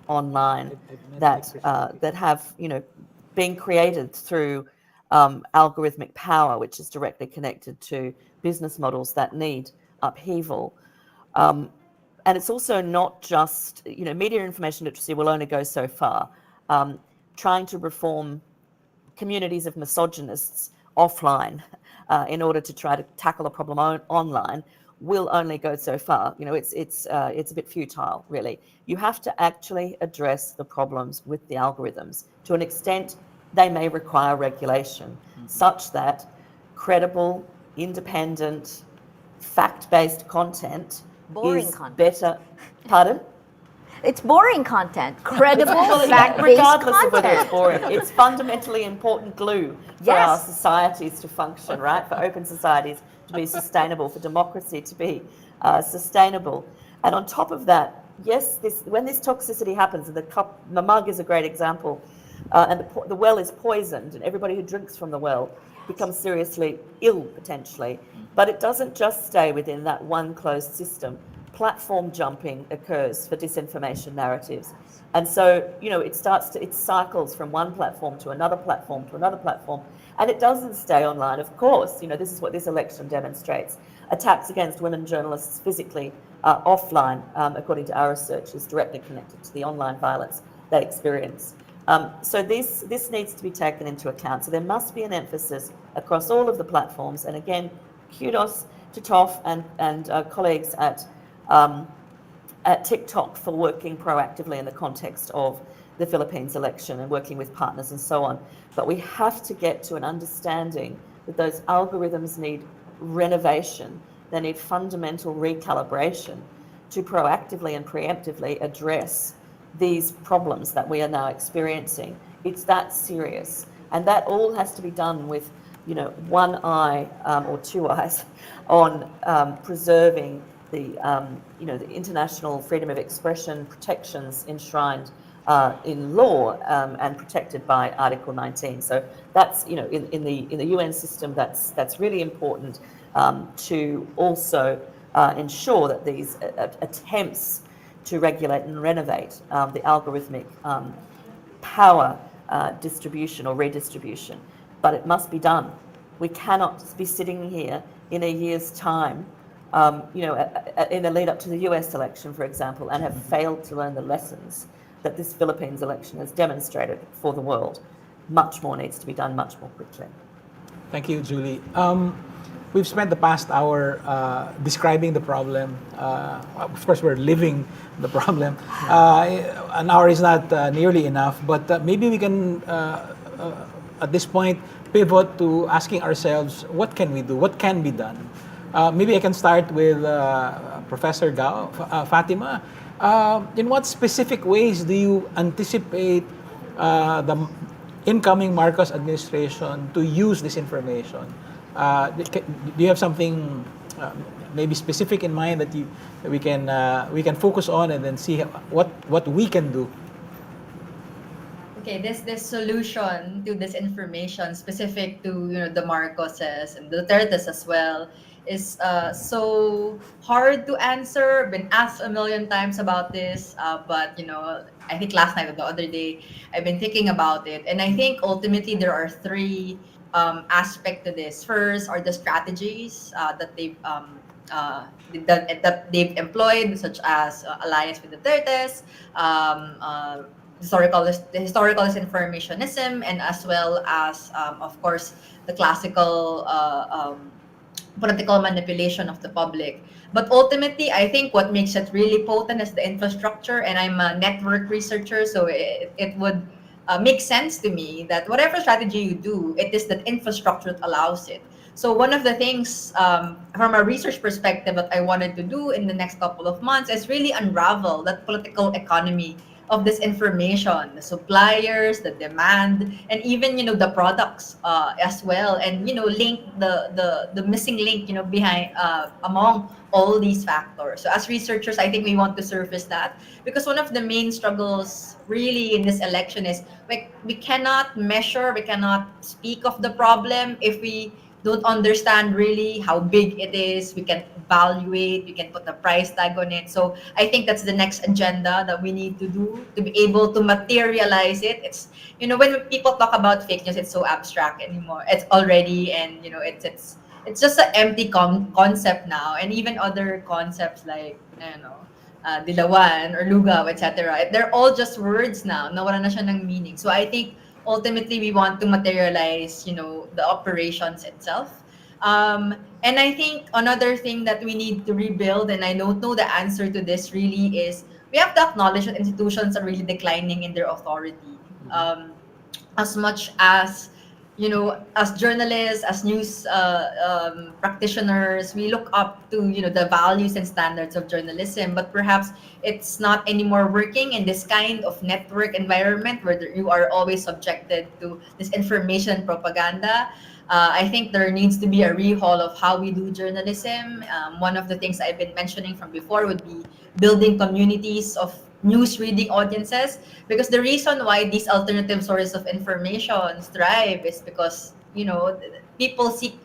online that have been created through algorithmic power, which is directly connected to business models that need upheaval. And it's also not just, media information literacy will only go so far. Trying to reform communities of misogynists offline in order to try to tackle a problem online will only go so far. It's a bit futile, really. You have to actually address the problems with the algorithms. To an extent, they may require regulation, such that credible, independent, fact-based content Boring is content. better. Pardon? It's boring content. Credible, fact-based Regardless of whether it's content. boring, it's fundamentally important glue for our societies to function, right? For open societies to be sustainable, for democracy to be sustainable. And on top of that, yes, when this toxicity happens, and the mug is a great example, and the well is poisoned, and everybody who drinks from the well becomes seriously ill potentially. But it doesn't just stay within that one closed system. Platform jumping occurs for disinformation narratives. And so, it cycles from one platform to another platform to another platform, and it doesn't stay online, of course. This is what this election demonstrates. Attacks against women journalists physically offline, according to our research, is directly connected to the online violence they experience. So this needs to be taken into account. So there must be an emphasis across all of the platforms. And again, kudos to Toff and colleagues at TikTok for working proactively in the context of the Philippines election and working with partners and so on. But we have to get to an understanding that those algorithms need renovation. They need fundamental recalibration to proactively and preemptively address these problems that we are now experiencing. It's that serious. And that all has to be done with, one eye or two eyes on preserving the international freedom of expression protections enshrined in law and protected by Article 19. So that's, in the UN system, that's really important to also ensure that these attempts to regulate and renovate the algorithmic power distribution or redistribution. But it must be done. We cannot be sitting here in a year's time, in the lead up to the US election, for example, and have failed to learn the lessons that this Philippines election has demonstrated for the world. Much more needs to be done much more quickly. Thank you, Julie. We've spent the past hour describing the problem. Of course, we're living the problem. An hour is not nearly enough, but maybe we can, at this point, pivot to asking ourselves, what can we do? What can be done? Maybe I can start with Professor Gao. Fatima, in what specific ways do you anticipate the incoming Marcos administration to use this information? Do you have something maybe specific in mind that we can focus on and then see what we can do? Okay, this solution to this information specific to the Marcoses and the Dutertes as well is so hard to answer. Been asked a million times about this, but I think last night or the other day I've been thinking about it, and I think ultimately there are three aspects to this. First are the strategies that they've employed, such as alliance with the Dutertes, historical disinformationism, and as well as, of course, the classical political manipulation of the public. But ultimately, I think what makes it really potent is the infrastructure, and I'm a network researcher, so it would make sense to me that whatever strategy you do, it is that infrastructure that allows it. So one of the things from a research perspective that I wanted to do in the next couple of months is really unravel that political economy of this information, the suppliers, the demand, and even the products as well, and link the missing link behind among all these factors. So as researchers, I think we want to surface that, because one of the main struggles really in this election is we cannot measure, we cannot speak of the problem if we don't understand really how big it is. We can evaluate, we can put a price tag on it. So I think that's the next agenda that we need to do to be able to materialize it. It's when people talk about fake news, it's so abstract anymore. It's already, and it's just an empty concept now, and even other concepts like dilawan or lugaw, etc. They're all just words now. Nawala na siya ng meaning. So I think ultimately we want to materialize the operations itself, and I think another thing that we need to rebuild, and I don't know the answer to this really, is we have to acknowledge that institutions are really declining in their authority, as much as as journalists, as news practitioners, we look up to, the values and standards of journalism, but perhaps it's not anymore working in this kind of network environment where you are always subjected to this information propaganda. I think there needs to be a rehaul of how we do journalism. One of the things I've been mentioning from before would be building communities of news reading audiences, because the reason why these alternative sources of information thrive is because people seek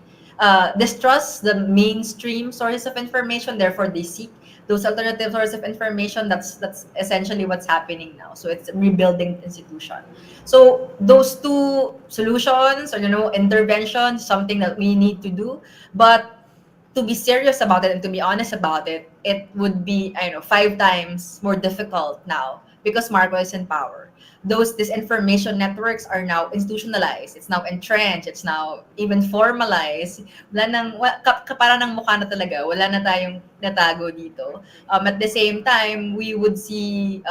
distrust the mainstream sources of information, therefore they seek those alternative sources of information. That's essentially what's happening now. So it's rebuilding institution. So those two solutions, or interventions, something that we need to do. But to be serious about it and to be honest about it, it would be, 5 times more difficult now because Marco is in power. Those disinformation networks are now institutionalized. It's now entrenched. It's now even formalized. Kapara ng mukha na talaga. Wala na tayong natago dito. At the same time, we would see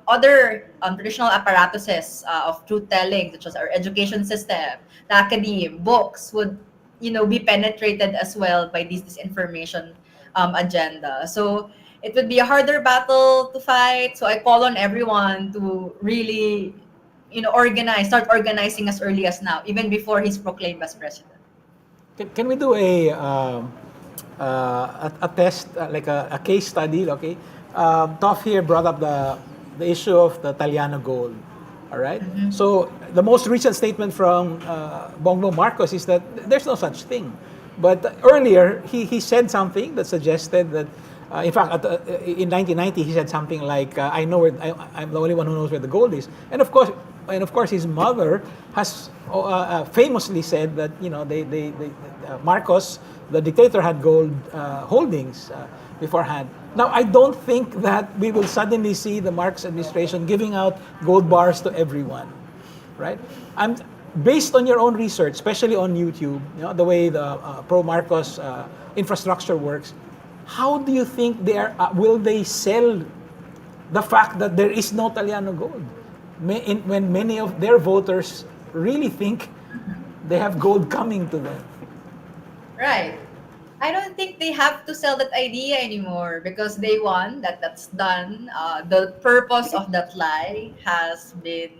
other traditional apparatuses of truth-telling, such as our education system, the academe, books, would be penetrated as well by this disinformation agenda. So it would be a harder battle to fight. So I call on everyone to really, start organizing as early as now, even before he's proclaimed as president. Can we do a test, like a case study? Okay, Toff here brought up the issue of the Taliano gold. All right. So the most recent statement from Bongbong Marcos is that there's no such thing. But earlier he said something that suggested that, in fact, in 1990 he said something like, I'm the only one who knows where the gold is. And of course, his mother has famously said that Marcos, the dictator, had gold holdings beforehand. Now, I don't think that we will suddenly see the Marcos administration giving out gold bars to everyone, right? Based on your own research, especially on YouTube, the way the pro-Marcos infrastructure works, how do you think will they sell the fact that there is no Taliano gold when many of their voters really think they have gold coming to them? Right. I don't think they have to sell that idea anymore because they won. That's done. The purpose of that lie has been,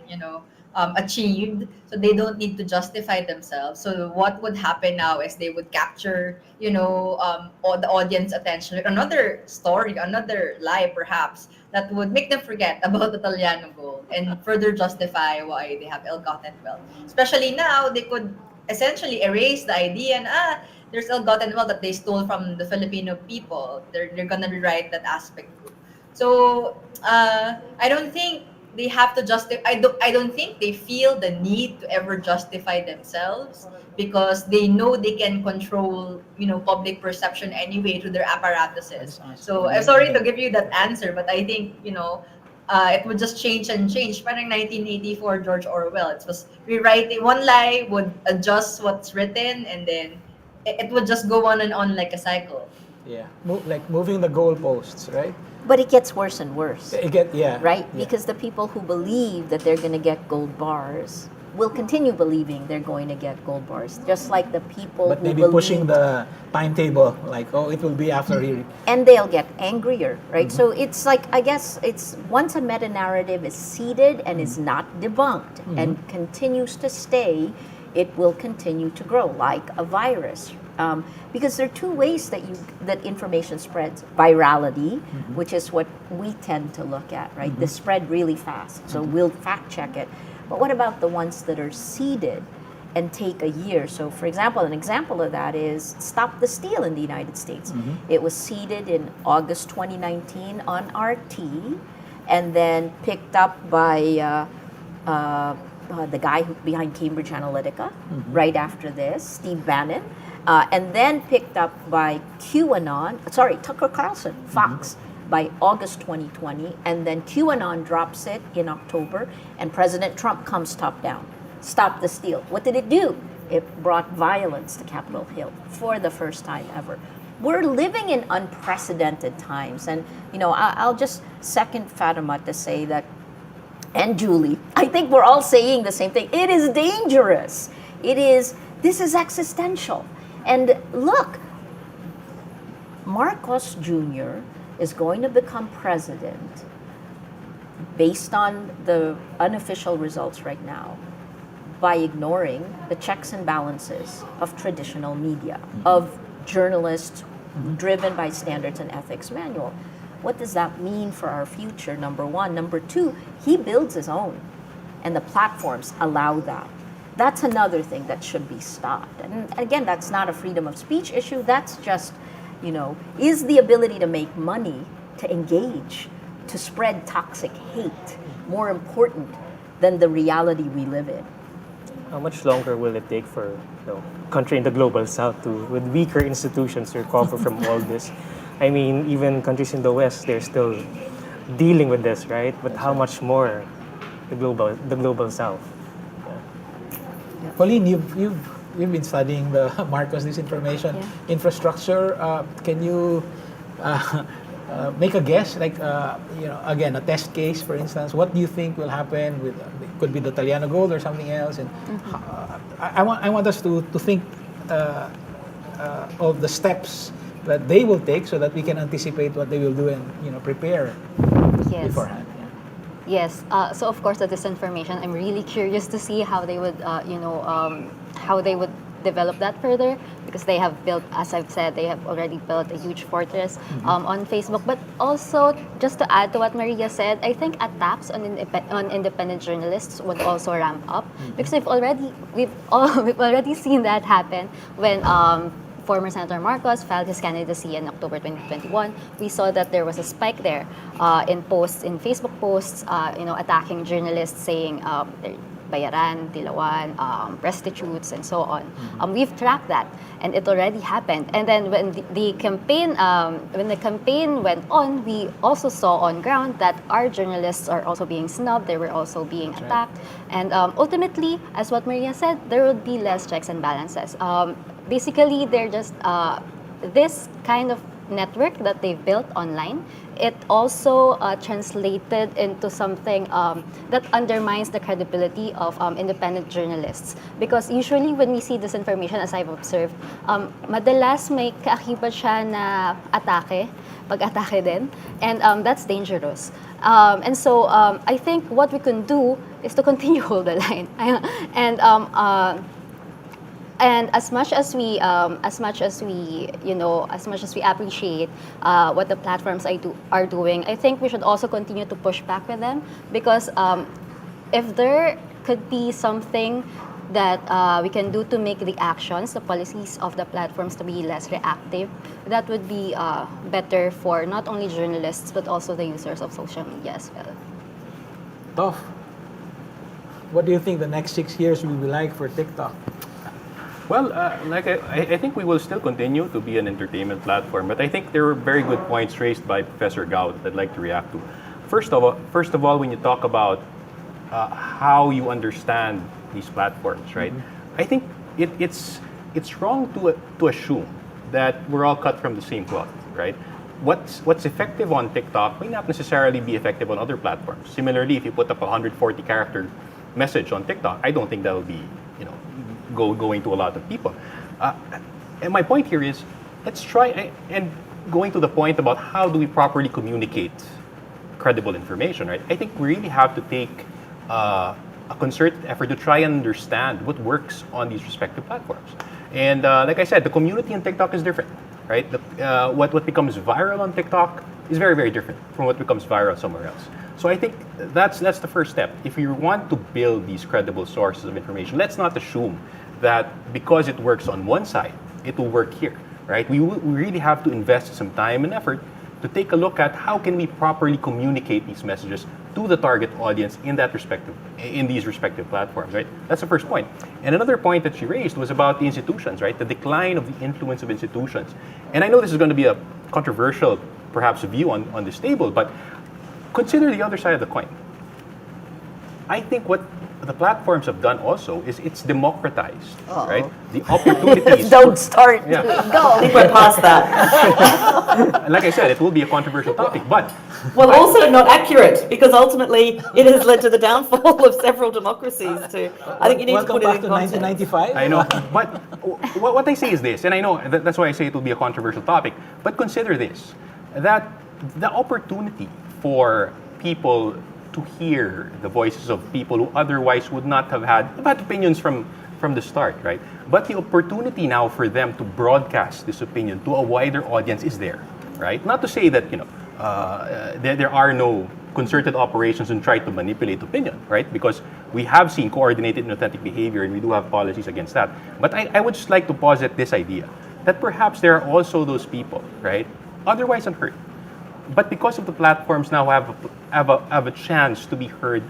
achieved. So they don't need to justify themselves. So what would happen now is they would capture, all the audience attention. Another story, another lie, perhaps, that would make them forget about the Taliano gold and further justify why they have ill-gotten wealth. Especially now, they could essentially erase the idea and there's ill-gotten wealth that they stole from the Filipino people. They're gonna rewrite that aspect too. So I don't think they have to justify. I don't think they feel the need to ever justify themselves because they know they can control public perception anyway through their apparatuses. So I'm sorry to give you that answer, but I think it would just change and change. Parang 1984 George Orwell. It was rewriting. One lie would adjust what's written, and then it would just go on and on like a cycle. Yeah, like moving the goalposts, right? But it gets worse and worse. Right? Yeah. Yeah. Because the people who believe that they're going to get gold bars will continue believing they're going to get gold bars, just like the people But who maybe believe, pushing the timetable, like, it will be after he. and they'll get angrier, right? So it's like, I guess it's once a meta narrative is seeded and is not debunked and continues to stay, it will continue to grow like a virus. Because there are two ways that information spreads. Virality, which is what we tend to look at, right? They spread really fast, so we'll fact check it. But what about the ones that are seeded and take a year? So for example, an example of that is Stop the Steal in the United States. It was seeded in August 2019 on RT and then picked up by the guy behind Cambridge Analytica right after this, Steve Bannon. And then picked up by Tucker Carlson, Fox, by August 2020. And then QAnon drops it in October, and President Trump comes top down. Stop the Steal. What did it do? It brought violence to Capitol Hill for the first time ever. We're living in unprecedented times. And, I'll just second Fatima to say that, and Julie, I think we're all saying the same thing. It is dangerous. This is existential. And look, Marcos Jr. is going to become president based on the unofficial results right now by ignoring the checks and balances of traditional media, of journalists driven by standards and ethics manual. What does that mean for our future, number one? Number two, he builds his own, and the platforms allow that. That's another thing that should be stopped. And again, that's not a freedom of speech issue. That's just, is the ability to make money, to engage, to spread toxic hate more important than the reality we live in? How much longer will it take for country in the global south with weaker institutions to recover from all this? I mean, even countries in the West, they're still dealing with this, right? But how much more the global south? Pauline, you've been studying the Marcos disinformation infrastructure. Can you make a guess? Again, a test case, for instance. What do you think will happen with? It could be the Italiano gold or something else. And I want us to think of the steps that they will take so that we can anticipate what they will do and prepare beforehand. Yes. So of course, the disinformation. I'm really curious to see how they would, how they would develop that further, because they have built, as I've said, they have already built a huge fortress on Facebook. But also, just to add to what Maria said, I think attacks on independent journalists would also ramp up, because we've already seen that happen when. Former Senator Marcos filed his candidacy in October 2021. We saw that there was a spike there in Facebook posts, attacking journalists, saying bayaran, dilawan, prostitutes, and so on. We've tracked that, and it already happened. And then when the campaign went on, we also saw on ground that our journalists are also being snubbed. They were also being attacked, and ultimately, as what Maria said, there would be less checks and balances. Basically, they're just this kind of network that they've built online. It also translated into something that undermines the credibility of independent journalists. Because usually when we see disinformation, as I've observed, madalas may kaakibat siya na pag-atake din, and that's dangerous. And so I think what we can do is to continue hold the line. And as much as we appreciate what the platforms are doing, I think we should also continue to push back with them, because if there could be something that we can do to make the actions, the policies of the platforms to be less reactive, that would be better for not only journalists but also the users of social media as well. Tough. What do you think the next 6 years will be like for TikTok? Well, I think we will still continue to be an entertainment platform, but I think there were very good points raised by Professor Gao that I'd like to react to. First of all, when you talk about how you understand these platforms, right? I think it's wrong to assume that we're all cut from the same cloth, right? What's effective on TikTok may not necessarily be effective on other platforms. Similarly, if you put up a 140-character message on TikTok, I don't think that will be going to a lot of people. And my point here is, let's try, and going to the point about how do we properly communicate credible information, right? I think we really have to take a concerted effort to try and understand what works on these respective platforms. And like I said, the community on TikTok is different, right? What becomes viral on TikTok is very, very different from what becomes viral somewhere else. So I think that's the first step. If you want to build these credible sources of information, let's not assume that because it works on one side, it will work here, right? We really have to invest some time and effort to take a look at how can we properly communicate these messages to the target audience in these respective platforms, right? That's the first point. And another point that she raised was about the institutions, right? The decline of the influence of institutions. And I know this is going to be a controversial, perhaps, view on this table, but consider the other side of the coin. I think what the platforms have done also is it's democratized, Uh-oh. right? The opportunities. Don't start. Yeah. I think we're past that. Like I said, it will be a controversial topic, but Well, also not accurate, because ultimately it has led to the downfall of several democracies. I think you need Welcome to put back it in to context. 1995. I know. But what I say is this, and I know that's why I say it will be a controversial topic, but consider this, that the opportunity for people to hear the voices of people who otherwise would not have had opinions from the start, right? But the opportunity now for them to broadcast this opinion to a wider audience is there, right? Not to say that, there are no concerted operations and try to manipulate opinion, right? Because we have seen coordinated and authentic behavior and we do have policies against that. But I would just like to posit this idea that perhaps there are also those people, right, otherwise unheard, but because of the platforms now have a chance to be heard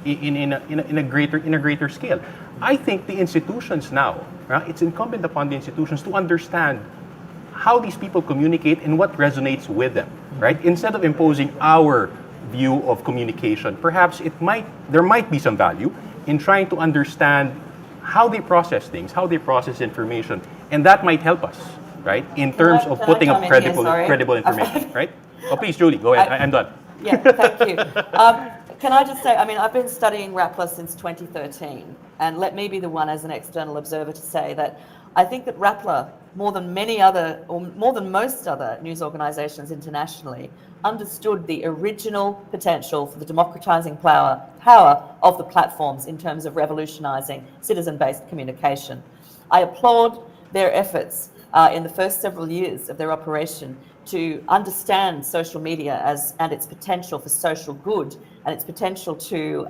in a greater scale. I think the institutions now, right, it's incumbent upon the institutions to understand how these people communicate and what resonates with them, right? Instead of imposing our view of communication, perhaps there might be some value in trying to understand how they process things, how they process information, and that might help us, right, in terms of can I putting come up in here? Sorry. credible information, right? Oh, please, Julie, go ahead. I'm done. Yeah, thank you. Can I just say, I've been studying Rappler since 2013, and let me be the one as an external observer to say that I think that Rappler, more than most other news organizations internationally, understood the original potential for the democratizing power of the platforms in terms of revolutionizing citizen-based communication. I applaud their efforts in the first several years of their operation to understand social media and its potential for social good and its potential to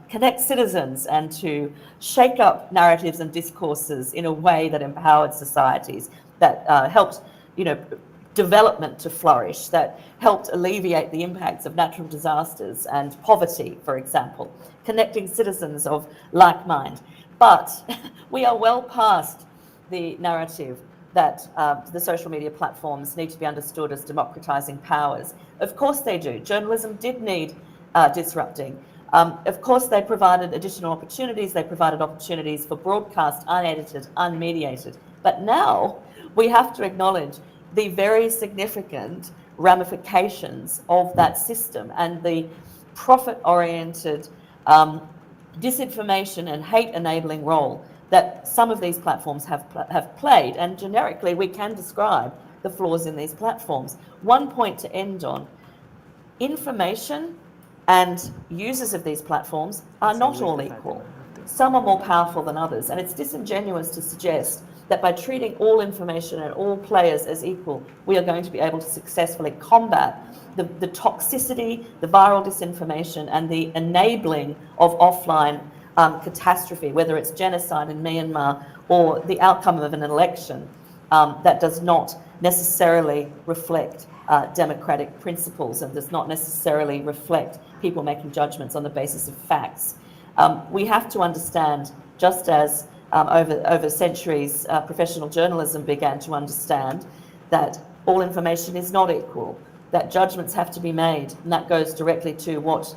connect citizens and to shake up narratives and discourses in a way that empowered societies, that helped, development to flourish, that helped alleviate the impacts of natural disasters and poverty, for example, connecting citizens of like mind. But we are well past the narrative that the social media platforms need to be understood as democratizing powers. Of course they do. Journalism did need disrupting. Of course they provided additional opportunities. They provided opportunities for broadcast, unedited, unmediated. But now we have to acknowledge the very significant ramifications of that system and the profit-oriented disinformation and hate-enabling role that some of these platforms have played. And generically, we can describe the flaws in these platforms. One point to end on: information and users of these platforms are not all equal. Some are more powerful than others, and it's disingenuous to suggest that by treating all information and all players as equal, we are going to be able to successfully combat the toxicity, the viral disinformation, and the enabling of offline catastrophe, whether it's genocide in Myanmar or the outcome of an election that does not necessarily reflect democratic principles and does not necessarily reflect people making judgments on the basis of facts. We have to understand, just as over centuries professional journalism began to understand, that all information is not equal, that judgments have to be made, and that goes directly to what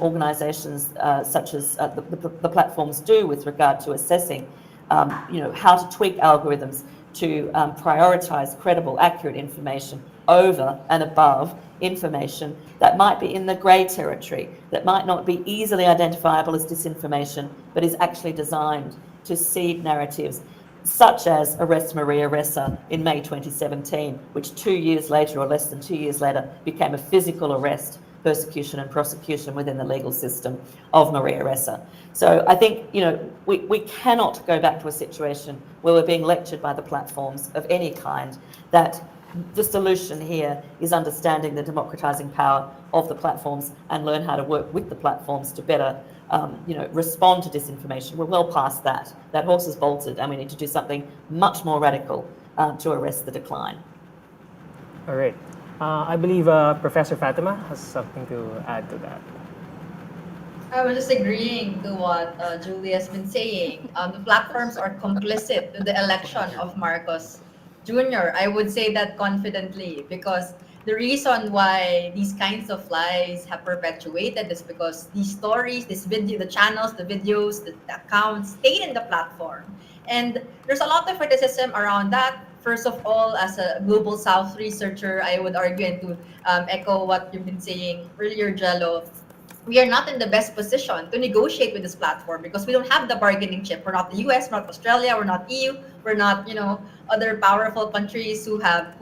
organizations such as the platforms do with regard to assessing how to tweak algorithms to prioritize credible, accurate information over and above information that might be in the grey territory, that might not be easily identifiable as disinformation, but is actually designed to seed narratives such as Arrest Maria Ressa in May 2017, which 2 years later, or less than 2 years later, became a physical arrest, persecution and prosecution within the legal system of Maria Ressa. So I think, we cannot go back to a situation where we're being lectured by the platforms of any kind. That the solution here is understanding the democratizing power of the platforms and learn how to work with the platforms to better respond to disinformation. We're well past that. That horse has bolted, and we need to do something much more radical to arrest the decline. All right. I believe Professor Fatima has something to add to that. I was just agreeing to what Julie has been saying. The platforms are complicit to the election of Marcos Jr. I would say that confidently because the reason why these kinds of lies have perpetuated is because these stories, the channels, the videos, the accounts stayed in the platform. And there's a lot of criticism around that. First of all, as a Global South researcher, I would argue and to echo what you've been saying earlier, Jello, we are not in the best position to negotiate with this platform because we don't have the bargaining chip. We're not the US, we're not Australia, we're not EU, we're not, other powerful countries who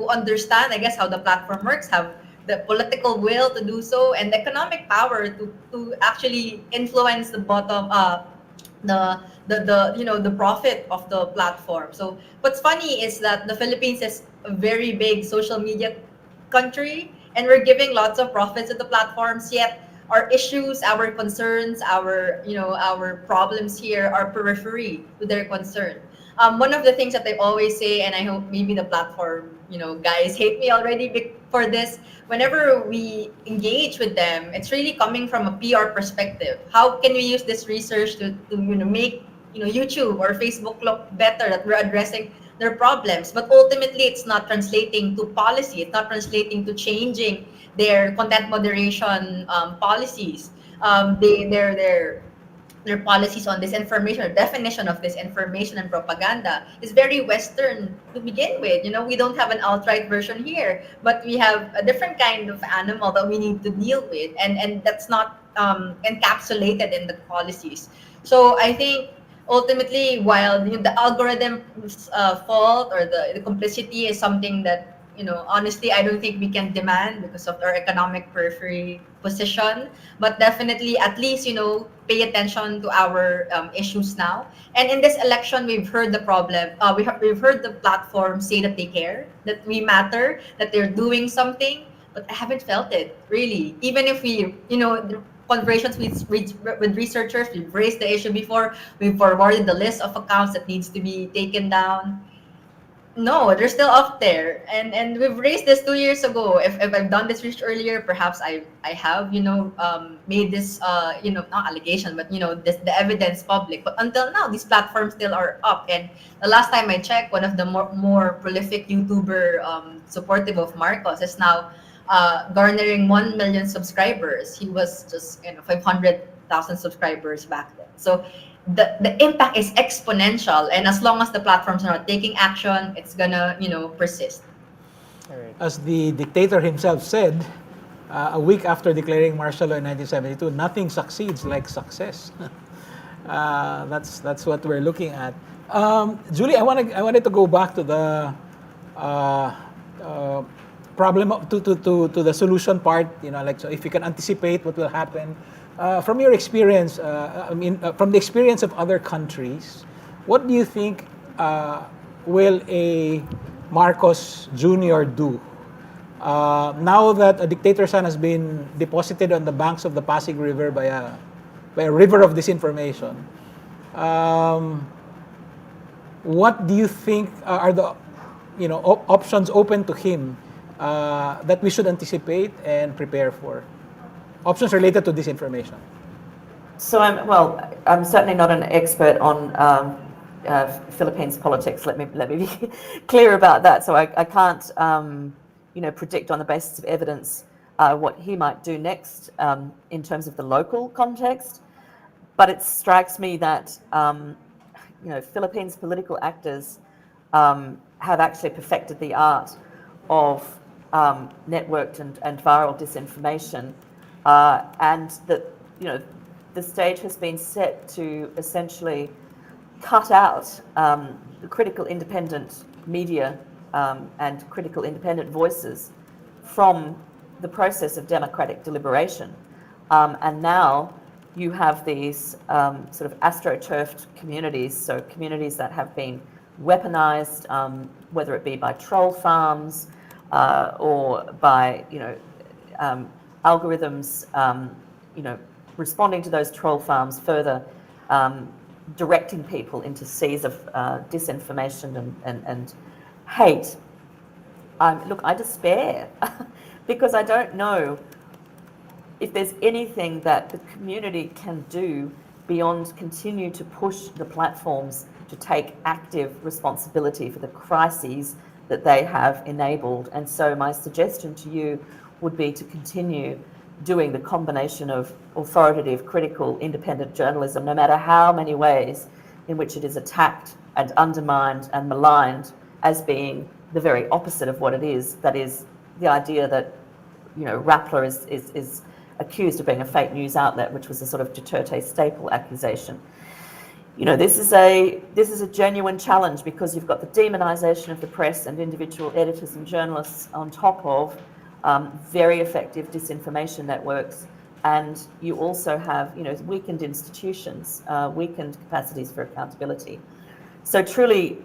understand, I guess, how the platform works, have the political will to do so, and the economic power to actually influence the bottom the profit of the platform. So what's funny is that the Philippines is a very big social media country, and we're giving lots of profits to the platforms, yet our issues, our concerns, our problems here are periphery to their concern. One of the things that they always say, and I hope maybe the platform guys hate me already for this, whenever we engage with them, it's really coming from a PR perspective. How can we use this research to make YouTube or Facebook look better, that we're addressing their problems? But ultimately, it's not translating to policy. It's not translating to changing their content moderation policies. Their policies on disinformation, or definition of disinformation and propaganda, is very Western to begin with. We don't have an outright version here, but we have a different kind of animal that we need to deal with, and that's not encapsulated in the policies. So I think ultimately, while the algorithm's fault or the complicity is something that honestly, I don't think we can demand because of our economic periphery position, but definitely at least pay attention to our issues now. And in this election, we've heard the problem. We've heard the platform say that they care, that we matter, that they're doing something, but I haven't felt it really. Even if we the conversations with researchers, we've raised the issue before, we've forwarded the list of accounts that needs to be taken down. No, they're still up there, and we've raised this 2 years ago. If I've done this research earlier, perhaps I have made this not allegation, but the evidence public. But until now, these platforms still are up. And the last time I checked, one of the more prolific YouTuber supportive of Marcos is now garnering 1 million subscribers. He was just 500,000 subscribers back then. So the impact is exponential, and as long as the platforms are not taking action, it's gonna persist. All right. As the dictator himself said, a week after declaring martial law in 1972, nothing succeeds like success. That's what we're looking at. Julie, I wanted to go back to the problem to the solution part. So if you can anticipate what will happen. From your experience, from the experience of other countries, what do you think will a Marcos Jr. do now that a dictator's son has been deposited on the banks of the Pasig River by a river of disinformation? What do you think are the options open to him that we should anticipate and prepare for? Options related to disinformation. So I'm certainly not an expert on Philippines politics. Let me be clear about that. So I can't predict on the basis of evidence what he might do next in terms of the local context. But it strikes me that Philippines political actors have actually perfected the art of networked and viral disinformation. And that the stage has been set to essentially cut out the critical independent media and critical independent voices from the process of democratic deliberation. And now you have these sort of astroturfed communities, so communities that have been weaponized, whether it be by troll farms or by algorithms, responding to those troll farms, further directing people into seas of disinformation and hate. Look, I despair because I don't know if there's anything that the community can do beyond continue to push the platforms to take active responsibility for the crises that they have enabled. And so my suggestion to you would be to continue doing the combination of authoritative, critical, independent journalism, no matter how many ways in which it is attacked and undermined and maligned as being the very opposite of what it is. That is the idea that, Rappler is accused of being a fake news outlet, which was a sort of Duterte staple accusation. This is a genuine challenge because you've got the demonisation of the press and individual editors and journalists on top of very effective disinformation networks, and you also have weakened institutions, weakened capacities for accountability. So truly,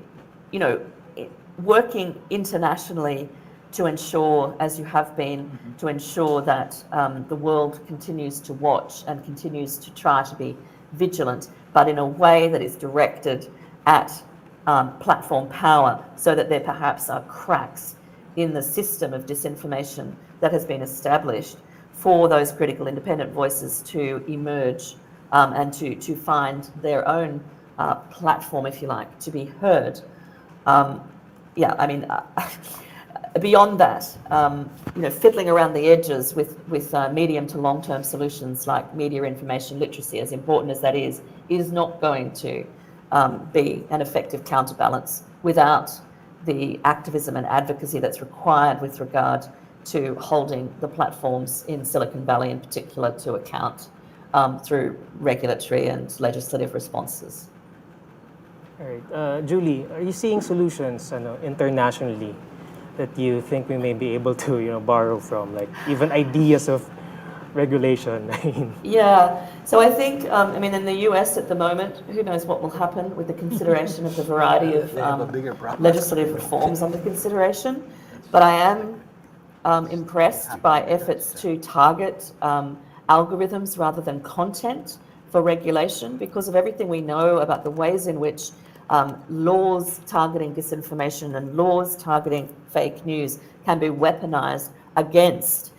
working internationally to ensure, as you have been, to ensure that the world continues to watch and continues to try to be vigilant, but in a way that is directed at platform power, so that there perhaps are cracks in the system of disinformation that has been established for those critical independent voices to emerge and to find their own platform, if you like, to be heard. Beyond that, fiddling around the edges with medium to long-term solutions like media information literacy, as important as that is not going to be an effective counterbalance without the activism and advocacy that's required with regard to holding the platforms in Silicon Valley in particular to account through regulatory and legislative responses. All right. Julie, are you seeing solutions internationally that you think we may be able to borrow from, like even ideas of regulation? Yeah, so I think, in the US at the moment, who knows what will happen with the consideration of the variety of legislative reforms under consideration. But I am impressed by efforts to target algorithms rather than content for regulation, because of everything we know about the ways in which laws targeting disinformation and laws targeting fake news can be weaponized against,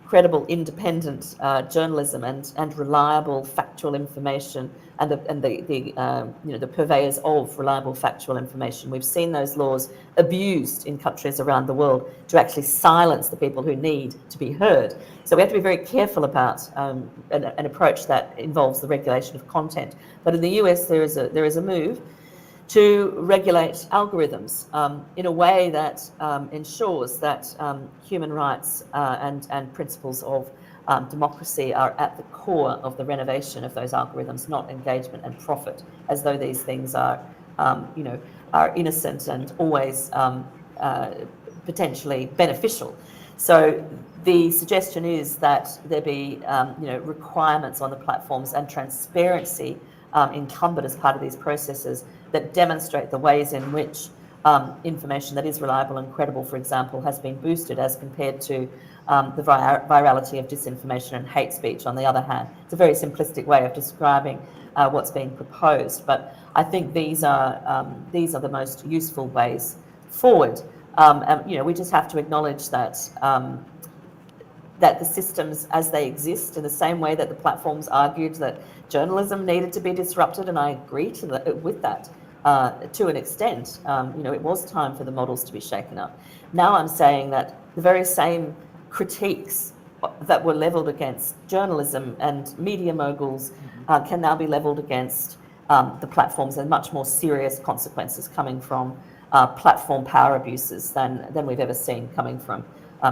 credible, independent journalism and reliable factual information and the purveyors of reliable factual information. We've seen those laws abused in countries around the world to actually silence the people who need to be heard. So we have to be very careful about an approach that involves the regulation of content. But in the US, there is a move to regulate algorithms in a way that ensures that human rights and principles of democracy are at the core of the renovation of those algorithms, not engagement and profit, as though these things are innocent and always potentially beneficial. So the suggestion is that there be requirements on the platforms and transparency incumbent as part of these processes that demonstrate the ways in which information that is reliable and credible, for example, has been boosted as compared to the virality of disinformation and hate speech, on the other hand. It's a very simplistic way of describing what's being proposed, but I think these are the most useful ways forward. We just have to acknowledge that that the systems as they exist, in the same way that the platforms argued that journalism needed to be disrupted, and I agree with that to an extent. It was time for the models to be shaken up. Now I'm saying that the very same critiques that were levelled against journalism and media moguls can now be levelled against the platforms, and much more serious consequences coming from platform power abuses than we've ever seen coming from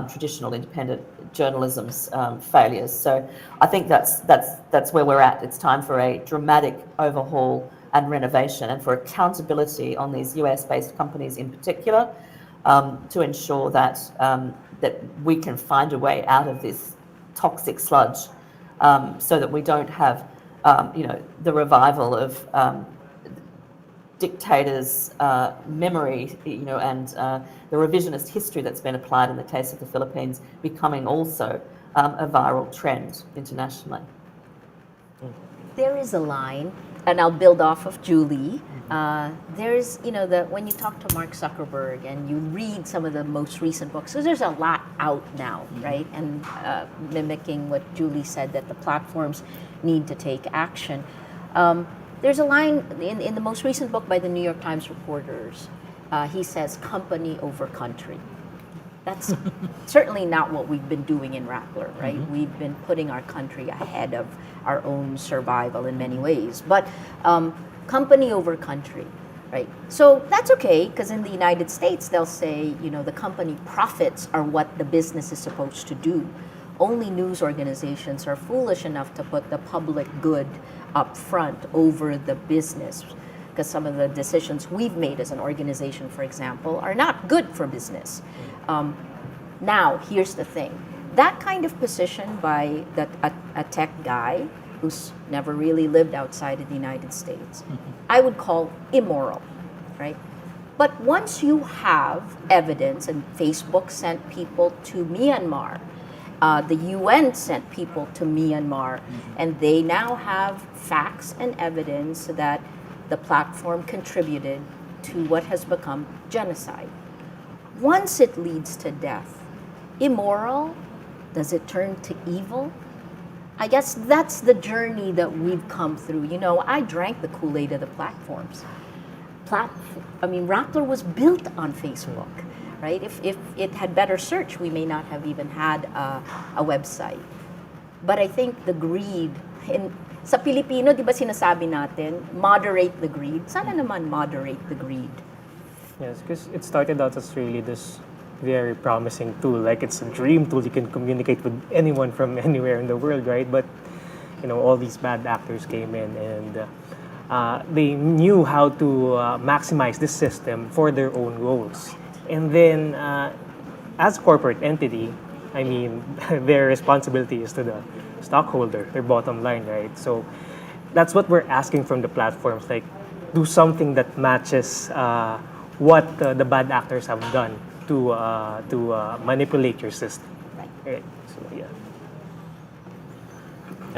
traditional independent journalism's failures. So I think that's where we're at. It's time for a dramatic overhaul and renovation, and for accountability on these US-based companies in particular, to ensure that that we can find a way out of this toxic sludge, so that we don't have the revival of dictators' memory, and the revisionist history that's been applied in the case of the Philippines becoming also a viral trend internationally. There is a line, and I'll build off of Julie. There's, when you talk to Mark Zuckerberg and you read some of the most recent books, so there's a lot out now, right? And mimicking what Julie said, that the platforms need to take action. There's a line in the most recent book by the New York Times reporters. he says company over country. That's certainly not what we've been doing in Rappler, right? We've been putting our country ahead of our own survival in many ways. But company over country, right? So that's okay, because in the United States, they'll say, the company profits are what the business is supposed to do. Only news organizations are foolish enough to put the public good up front over the business, because some of the decisions we've made as an organization, for example, are not good for business. Now, here's the thing. That kind of position by a tech guy who's never really lived outside of the United States, I would call immoral, right? But once you have evidence, and Facebook sent people to Myanmar, the UN sent people to Myanmar, and they now have facts and evidence that the platform contributed to what has become genocide. Once it leads to death, immoral, does it turn to evil? I guess that's the journey that we've come through. I drank the Kool-Aid of the platforms. Rappler was built on Facebook, right? If it had better search, we may not have even had a website. But I think the greed, sa Pilipino, di ba sinasabi natin, moderate the greed. Sana naman moderate the greed. Yes, because it started out as really this very promising tool. Like, it's a dream tool. You can communicate with anyone from anywhere in the world, right? But, all these bad actors came in, and they knew how to maximize this system for their own goals. And then, as a corporate entity, their responsibility is to the stockholder, their bottom line, right? So that's what we're asking from the platforms, like, do something that matches what the bad actors have done to manipulate your system. Right. So yeah.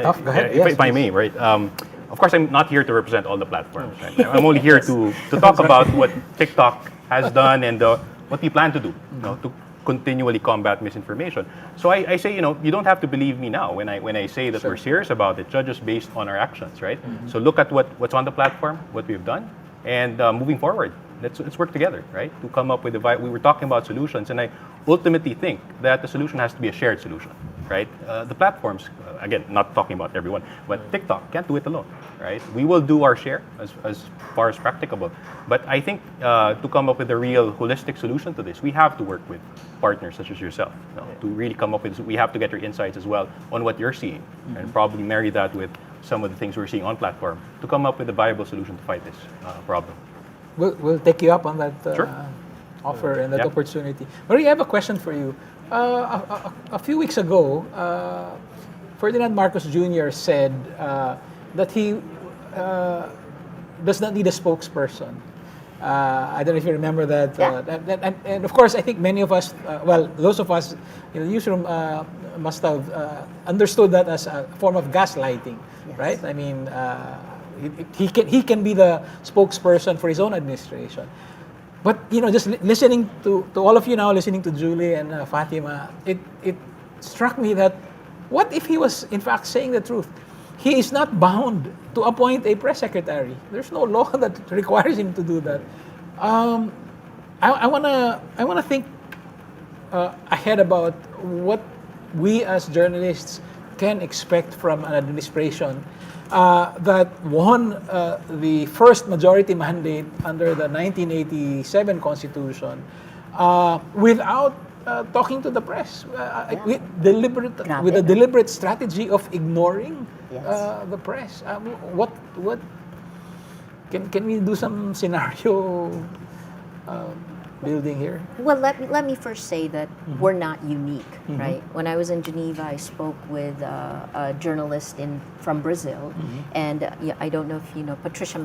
Tough, go ahead. If, Yes, if I may, right? Of course, I'm not here to represent all the platforms. Right? I'm only here to talk about what TikTok has done and what we plan to do, to continually combat misinformation. So I say, you don't have to believe me now when I say that we're serious about it. Judge us based on our actions, right? So look at what's on the platform, what we've done, and moving forward. Let's work together, right? To come up with we were talking about solutions, and I ultimately think that the solution has to be a shared solution, right? The platforms, again, not talking about everyone, but TikTok can't do it alone, right? We will do our share as far as practicable. But I think to come up with a real holistic solution to this, we have to work with partners such as yourself, to really come up with. We have to get your insights as well on what you're seeing, and probably marry that with some of the things we're seeing on platform to come up with a viable solution to fight this problem. We'll take you up on that Sure. offer and that Yeah. opportunity. Marie, I have a question for you. A few weeks ago, Ferdinand Marcos Jr. said that he does not need a spokesperson. I don't know if you remember that. Yeah. And of course, I think many of us, those of us in the newsroom must have understood that as a form of gaslighting, Yes. right? He can be the spokesperson for his own administration. But just listening to all of you now, listening to Julie and Fatima, it struck me that what if he was in fact saying the truth? He is not bound to appoint a press secretary. There's no law that requires him to do that. I wanna think ahead about what we as journalists can expect from an administration that won the first majority mandate under the 1987 Constitution without talking to the press, with a deliberate strategy of ignoring the press. What can we do some scenario building here? Well, let me first say that we're not unique, right? When I was in Geneva, I spoke with a journalist from Brazil, and I don't know if you know Patricia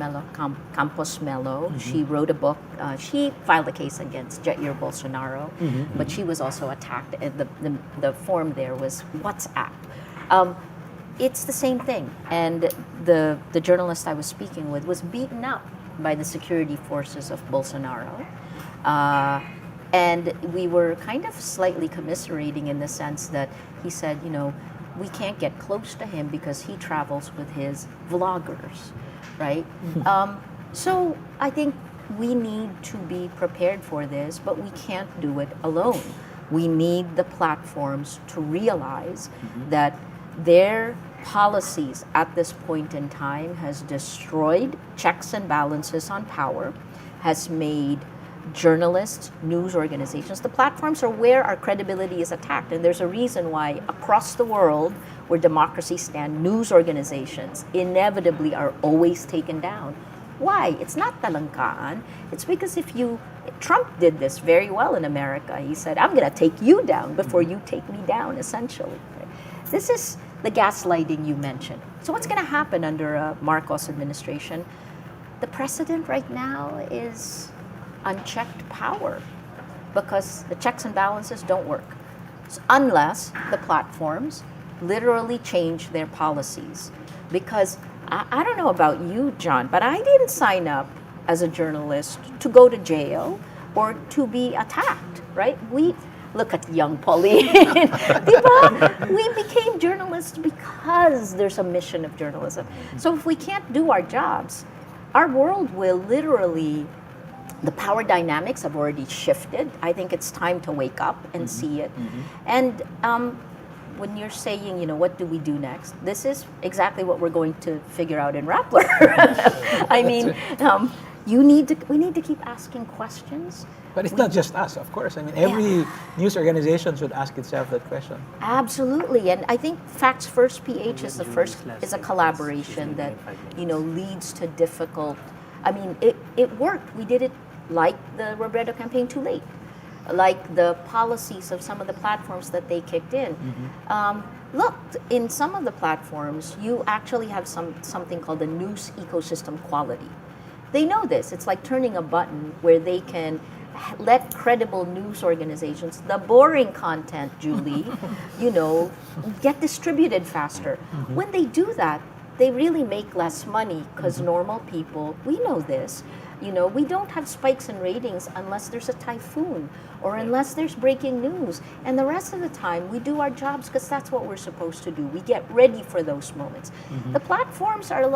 Campos Melo. She wrote a book. She filed a case against Jair Bolsonaro, but she was also attacked. The form there was WhatsApp. It's the same thing, and the journalist I was speaking with was beaten up by the security forces of Bolsonaro. And we were kind of slightly commiserating in the sense that he said, we can't get close to him because he travels with his vloggers, right? So I think we need to be prepared for this, but we can't do it alone. We need the platforms to realize that their policies at this point in time has destroyed checks and balances on power, has made journalists, news organizations, the platforms are where our credibility is attacked. And there's a reason why across the world where democracies stand, news organizations inevitably are always taken down. Why? It's not talangkaan. It's because Trump did this very well in America. He said, I'm going to take you down before you take me down, essentially. This is the gaslighting you mentioned. So what's going to happen under Marcos administration? The precedent right now is unchecked power because the checks and balances don't work. Unless the platforms literally change their policies. Because I don't know about you, John, but I didn't sign up as a journalist to go to jail or to be attacked, right? We look at young Pauline. Diba? We became journalists because there's a mission of journalism. So if we can't do our jobs, our world will literally, the power dynamics have already shifted. I think it's time to wake up and see it. And when you're saying, what do we do next? This is exactly what we're going to figure out in Rappler. I mean, we need to keep asking questions. But it's not just us, of course. I mean, every news organization should ask itself that question. Absolutely, and I think Facts First PH is a collaboration that leads to difficult. I mean, it worked. We did it like the Robredo campaign too late, like the policies of some of the platforms that they kicked in. Look, in some of the platforms, you actually have something called the news ecosystem quality. They know this. It's like turning a button where they can let credible news organizations, the boring content, Julie, get distributed faster. When they do that, they really make less money because normal people, we know this, we don't have spikes in ratings unless there's a typhoon or unless there's breaking news. And the rest of the time, we do our jobs because that's what we're supposed to do. We get ready for those moments. The platforms are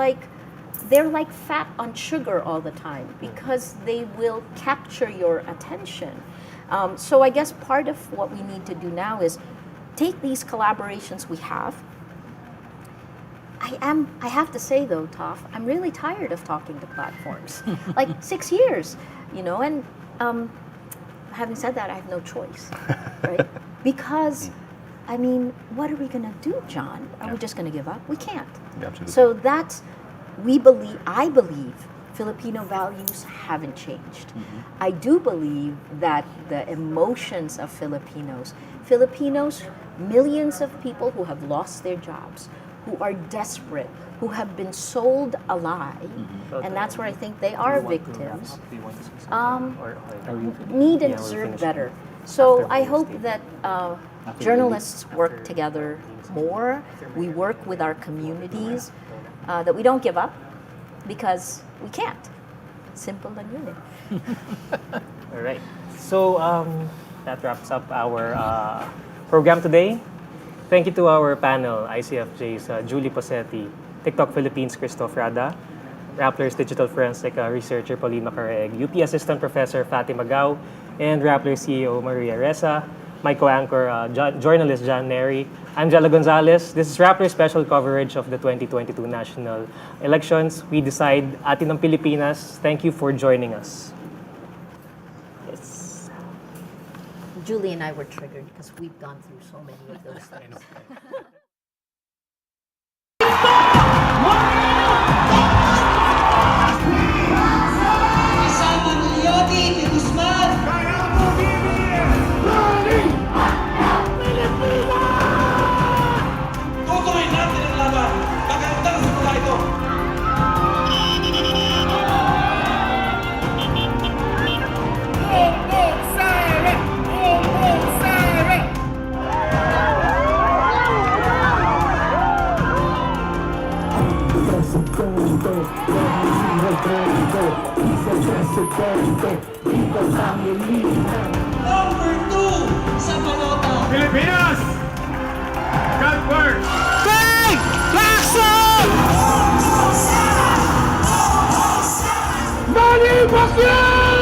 they're like fat on sugar all the time because they will capture your attention. So I guess part of what we need to do now is take these collaborations we have. I have to say though, Toph, I'm really tired of talking to platforms. Like 6 years, and having said that, I have no choice, right? Because, I mean, what are we gonna do, John? Are we just gonna give up? We can't. Absolutely. So I believe Filipino values haven't changed. I do believe that the emotions of Filipinos, millions of people who have lost their jobs, who are desperate, who have been sold a lie, and that's where I think they are victims, need and deserve better. So I hope that journalists work together more, we work with our communities, that we don't give up because we can't. Simple and unit. All right. So that wraps up our program today. Thank you to our panel, ICFJ's Julie Posetti, TikTok Philippines' Christoph Rada, Rappler's digital forensic researcher Pauline Macareeg, UP Assistant Professor Fatima Gao, and Rappler CEO Maria Reza, my co-anchor journalist John Neri, Angela Gonzalez. This is Rappler's special coverage of the 2022 national elections. We decide atin ang Pilipinas. Thank you for joining us. Yes. Julie and I were triggered because we've gone through so many of those things. Kasama ni Yodi, ni Guzman. Tutuloy natin ang laban. Magandang simula ito. Number 2 sa balota. Filipinas! God works! Money Pacquiao!